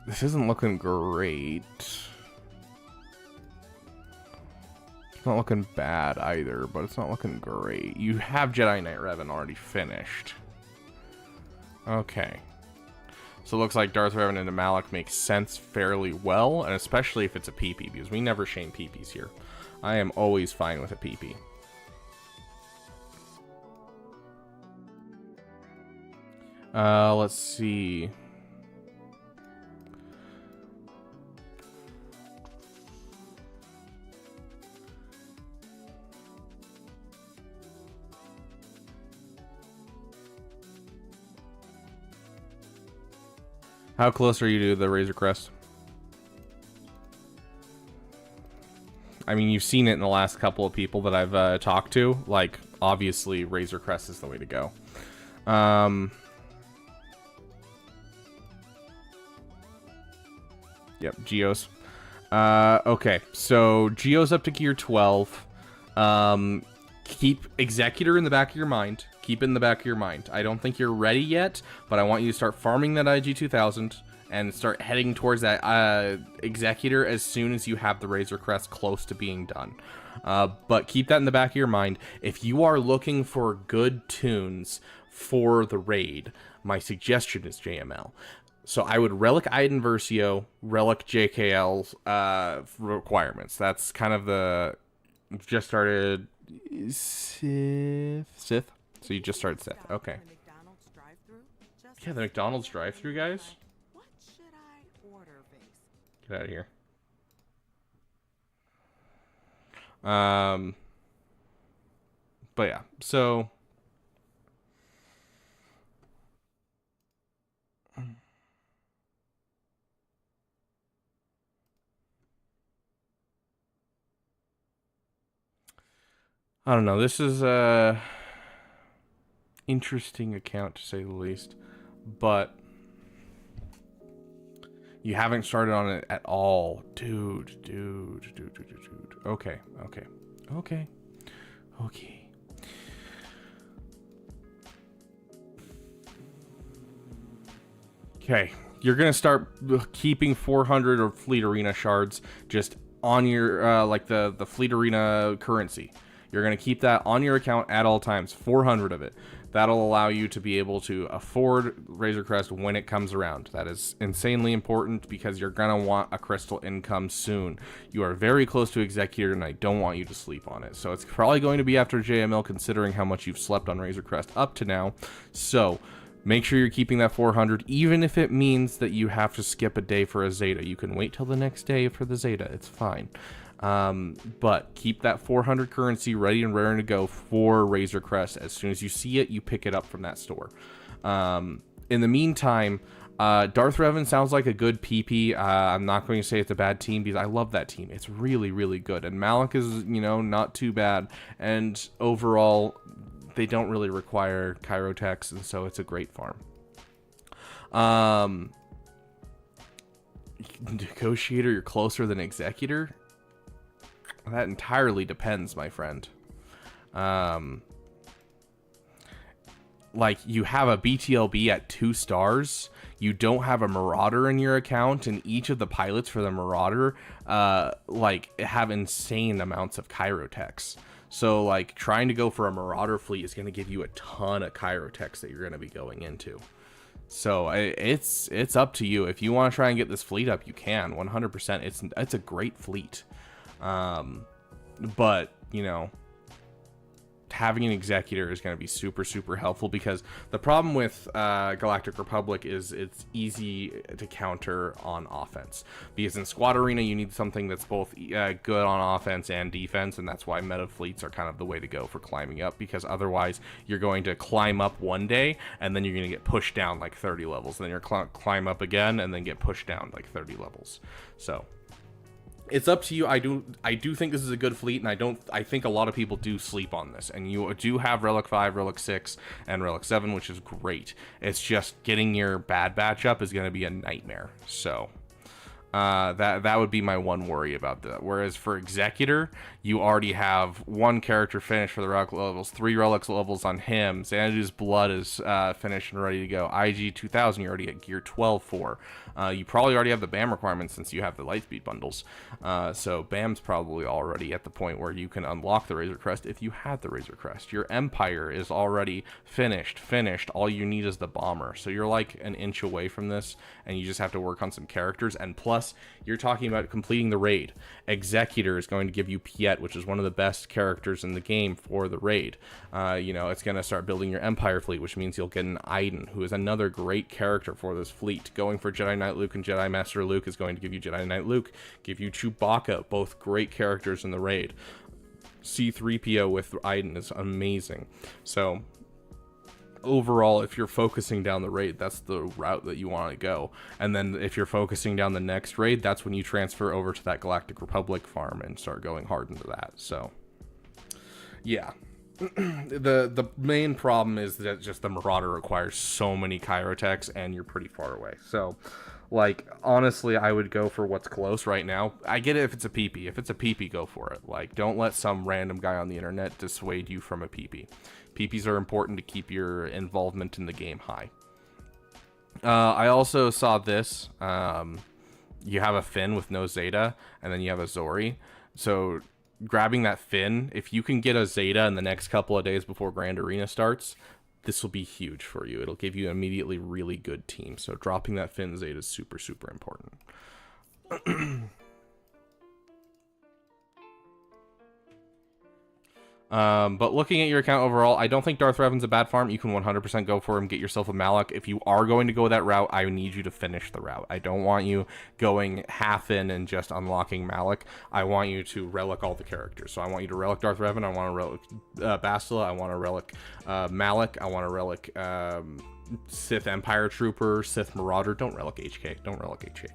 This isn't looking great. It's not looking bad either, but it's not looking great. You have Jedi Knight Revan already finished. Okay. So it looks like Darth Revan into Malak makes sense fairly well, and especially if it's a PP, because we never shame PPs here. I am always fine with a PP. Let's see. How close are you to the Razor Crest? I mean, you've seen it in the last couple of people that I've talked to. Like, obviously, Razor Crest is the way to go. Yep, Geos. Okay, so Geos up to gear 12. Keep Executor in the back of your mind. Keep it in the back of your mind. I don't think you're ready yet, but I want you to start farming that IG-2000 and start heading towards that Executor as soon as you have the Razor Crest close to being done. But keep that in the back of your mind. If you are looking for good tunes for the raid, my suggestion is JML. So I would relic Iden Versio, relic JKL's requirements. That's kind of the... You've just started... Sith? So you just started Sith. Okay. Yeah, the McDonald's drive-thru, guys. Get out of here. But yeah, so... I don't know. This is a interesting account to say the least, but you haven't started on it at all, dude. Okay. Okay, you're gonna start keeping 400 or Fleet Arena shards just on your like the Fleet Arena currency. You're gonna keep that on your account at all times, 400 of it. That'll allow you to be able to afford Razor Crest when it comes around. That is insanely important because you're gonna want a crystal income soon. You are very close to Executor, and I don't want you to sleep on it. So it's probably going to be after JML, considering how much you've slept on Razor Crest up to now. So make sure you're keeping that 400, even if it means that you have to skip a day for a Zeta. You can wait till the next day for the Zeta. It's fine. But keep that 400 currency ready and raring to go for Razor Crest. As soon as you see it, you pick it up from that store. In the meantime, Darth Revan sounds like a good PP. I'm not going to say it's a bad team because I love that team. It's really, really good. And Malik is, not too bad. And overall, they don't really require Chirotechs, and so it's a great farm. Negotiator, you're closer than Executor? That entirely depends, my friend. Like, you have a BTLB at 2 stars. You don't have a Marauder in your account, and each of the pilots for the Marauder, have insane amounts of Chirotechs. So, like, trying to go for a Marauder fleet is going to give you a ton of Chirotechs that you're going to be going into. So, it's up to you. If you want to try and get this fleet up, you can, 100%. It's a great fleet. But, having an Executor is going to be super, super helpful, because the problem with Galactic Republic is it's easy to counter on offense, because in Squad Arena you need something that's both good on offense and defense, and that's why meta fleets are kind of the way to go for climbing up, because otherwise you're going to climb up one day and then you're going to get pushed down like 30 levels, and then you're climb up again and then get pushed down like 30 levels. So it's up to you. I do think this is a good fleet, and I think a lot of people do sleep on this. And you do have Relic 5, Relic 6, and Relic 7, which is great. It's just getting your Bad Batch up is going to be a nightmare. So that would be my one worry about that. Whereas for Executor, you already have 1 character finished for the relic levels, 3 relics levels on him. Xanadu's Blood is finished and ready to go. IG 2000 you're already at gear 12 for. You probably already have the BAM requirements since you have the Lightspeed bundles. So BAM's probably already at the point where you can unlock the Razor Crest if you had the Razor Crest. Your Empire is already finished. All you need is the Bomber. So you're like an inch away from this, and you just have to work on some characters. And plus, you're talking about completing the raid. Executor is going to give you Piet, which is one of the best characters in the game for the raid. It's going to start building your Empire fleet, which means you'll get an Iden, who is another great character for this fleet. Going for Jedi Knight Luke and Jedi Master Luke is going to give you Jedi Knight Luke, give you Chewbacca, both great characters in the raid. C-3PO with Iden is amazing. So overall, if you're focusing down the raid, that's the route that you want to go. And then if you're focusing down the next raid, that's when you transfer over to that Galactic Republic farm and start going hard into that. So yeah. The main problem is that just the Marauder requires so many Chirotechs, and you're pretty far away. So, like, honestly, I would go for what's close right now. I get it if it's a PP. If it's a PP, go for it. Like, don't let some random guy on the internet dissuade you from a PP. PPs are important to keep your involvement in the game high. I also saw this. You have a Finn with no Zeta, and then you have a Zori. So grabbing that Finn, if you can get a Zeta in the next couple of days before Grand Arena starts, this will be huge for you. It'll give you immediately really good team. So dropping that Finn Zeta is super, super important. But looking at your account overall, I don't think Darth Revan's a bad farm. You can 100% go for him, get yourself a Malak. If you are going to go that route, I need you to finish the route. I don't want you going half in and just unlocking Malak. I want you to relic all the characters. So I want you to relic Darth Revan. I want to relic Bastila. I want to relic Malak. I want to relic Sith Empire Trooper, Sith Marauder. Don't relic HK. Don't relic HK.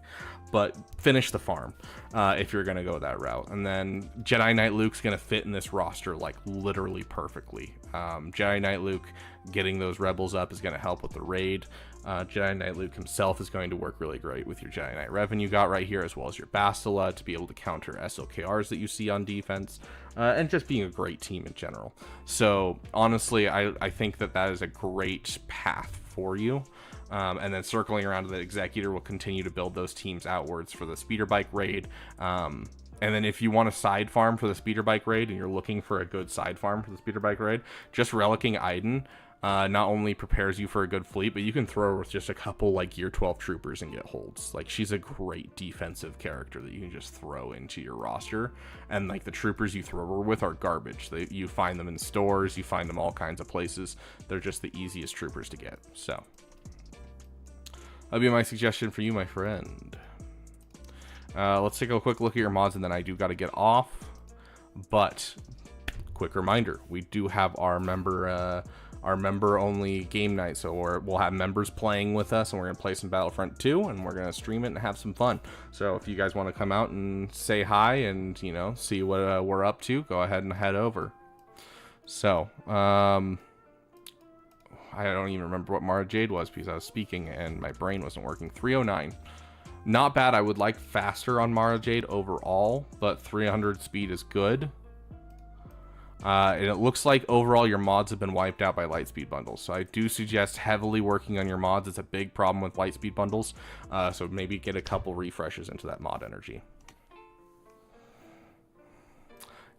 But finish the farm if you're going to go that route. And then Jedi Knight Luke's going to fit in this roster like literally perfectly. Jedi Knight Luke getting those rebels up is going to help with the raid. Jedi Knight Luke himself is going to work really great with your Jedi Knight Revan you got right here, as well as your Bastila to be able to counter SLKRs that you see on defense, and just being a great team in general. So honestly, I think that is a great path for you. And then circling around to the Executor will continue to build those teams outwards for the speeder bike raid. And then if you want a side farm for the speeder bike raid and you're looking for a good side farm for the speeder bike raid, just relicking Iden not only prepares you for a good fleet, but you can throw her with just a couple like Gear 12 troopers and get holds. Like, she's a great defensive character that you can just throw into your roster. And like the troopers you throw her with are garbage. You find them in stores, you find them all kinds of places. They're just the easiest troopers to get. So that'd be my suggestion for you, my friend. Let's take a quick look at your mods, and then I do got to get off. But quick reminder, we do have our member only game night, so we'll have members playing with us, and we're gonna play some Battlefront 2, and we're gonna stream it and have some fun. So if you guys want to come out and say hi and, you know, see what we're up to, go ahead and head over. So I don't even remember what Mara Jade was because I was speaking and my brain wasn't working. 309, not bad. I would like faster on Mara Jade overall, but 300 speed is good. And it looks like overall your mods have been wiped out by Lightspeed bundles. So I do suggest heavily working on your mods. It's a big problem with Lightspeed bundles. So maybe get a couple refreshes into that mod energy.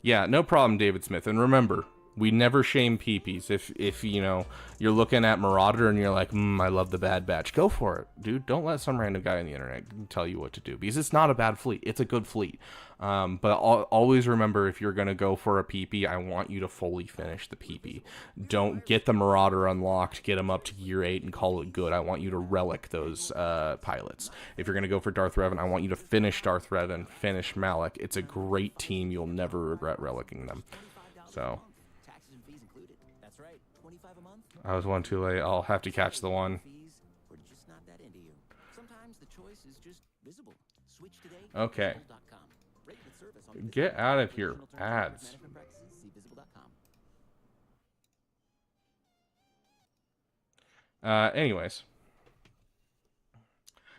Yeah, no problem, David Smith. And remember, we never shame peepees. If you know, you're looking at Marauder and you're like, I love the Bad Batch, go for it, dude. Don't let some random guy on the internet tell you what to do, because it's not a bad fleet. It's a good fleet. But always remember, if you're going to go for a PP, I want you to fully finish the PP. Don't get the Marauder unlocked, get them up to Gear 8 and call it good. I want you to relic those pilots. If you're going to go for Darth Revan, I want you to finish Darth Revan, finish Malak. It's a great team. You'll never regret relicking them. So I was one too late. I'll have to catch the one. Okay. Get out of here. Ads. Anyways.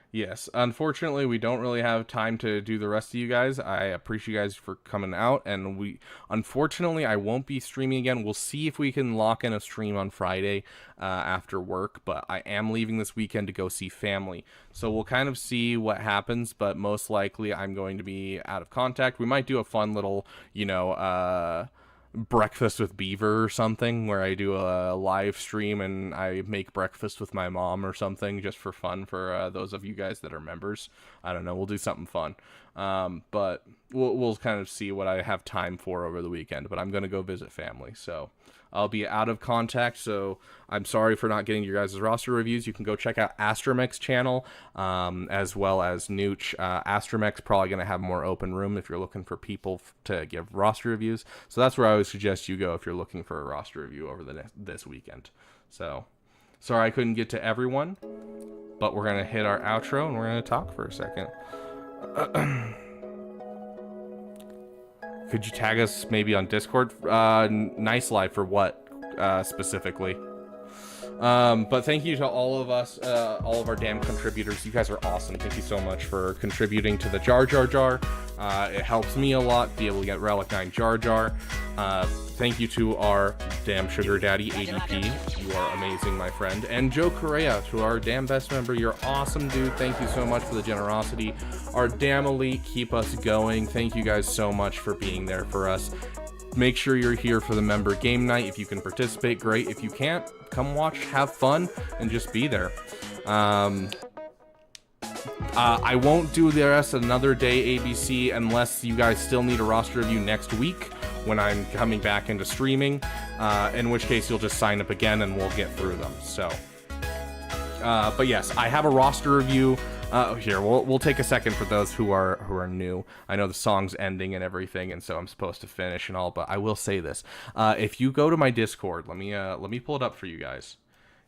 Yes, unfortunately, we don't really have time to do the rest of you guys. I appreciate you guys for coming out, and unfortunately, I won't be streaming again. We'll see if we can lock in a stream on Friday after work, but I am leaving this weekend to go see family. So we'll kind of see what happens, but most likely I'm going to be out of contact. We might do a fun little, you know, breakfast with Beaver or something, where I do a live stream and I make breakfast with my mom or something, just for fun for those of you guys that are members. I don't know, we'll do something fun. But we'll kind of see what I have time for over the weekend, but I'm going to go visit family, so I'll be out of contact. So I'm sorry for not getting your guys' roster reviews. You can go check out Astromech's channel, as well as Nooch. Astromech's probably going to have more open room if you're looking for people to give roster reviews. So that's where I would suggest you go if you're looking for a roster review over this weekend. So sorry I couldn't get to everyone, but we're going to hit our outro and we're going to talk for a second. Could you tag us maybe on Discord? Nice Live for what specifically? But thank you to all of us, all of our damn contributors. You guys are awesome. Thank you so much for contributing to the Jar Jar Jar. It helps me a lot to be able to get Relic 9 Jar Jar. Thank you to our damn sugar daddy ADP. You are amazing, my friend. And Joe Correa, to our damn best member. You're awesome, dude. Thank you so much for the generosity. Our damn elite keep us going. Thank you guys so much for being there for us. Make sure you're here for the member game night. If you can participate, great. If you can't, come watch, have fun, and just be there. I won't do the rest another day ABC unless you guys still need a roster review next week when I'm coming back into streaming, in which case you'll just sign up again and we'll get through them. So but yes, I have a roster review. Here, we'll take a second for those who are new. I know the song's ending and everything, and so I'm supposed to finish and all, but I will say this. If you go to my Discord, let me pull it up for you guys.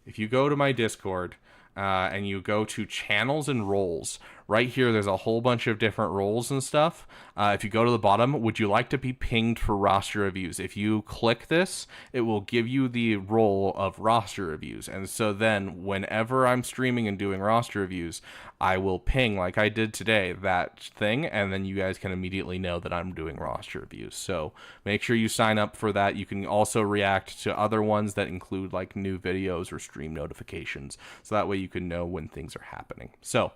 If you go to my Discord, and you go to channels and roles, right here, there's a whole bunch of different roles and stuff. If you go to the bottom, would you like to be pinged for roster reviews? If you click this, it will give you the role of roster reviews. And so then whenever I'm streaming and doing roster reviews, I will ping, like I did today, that thing, and then you guys can immediately know that I'm doing roster reviews. So make sure you sign up for that. You can also react to other ones that include like new videos or stream notifications. So that way you can know when things are happening. So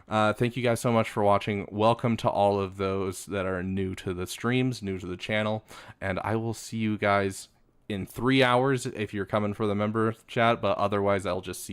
thank you guys so much for watching. Welcome to all of those that are new to the streams, new to the channel, and I will see you guys in 3 hours if you're coming for the member chat, but otherwise I'll just see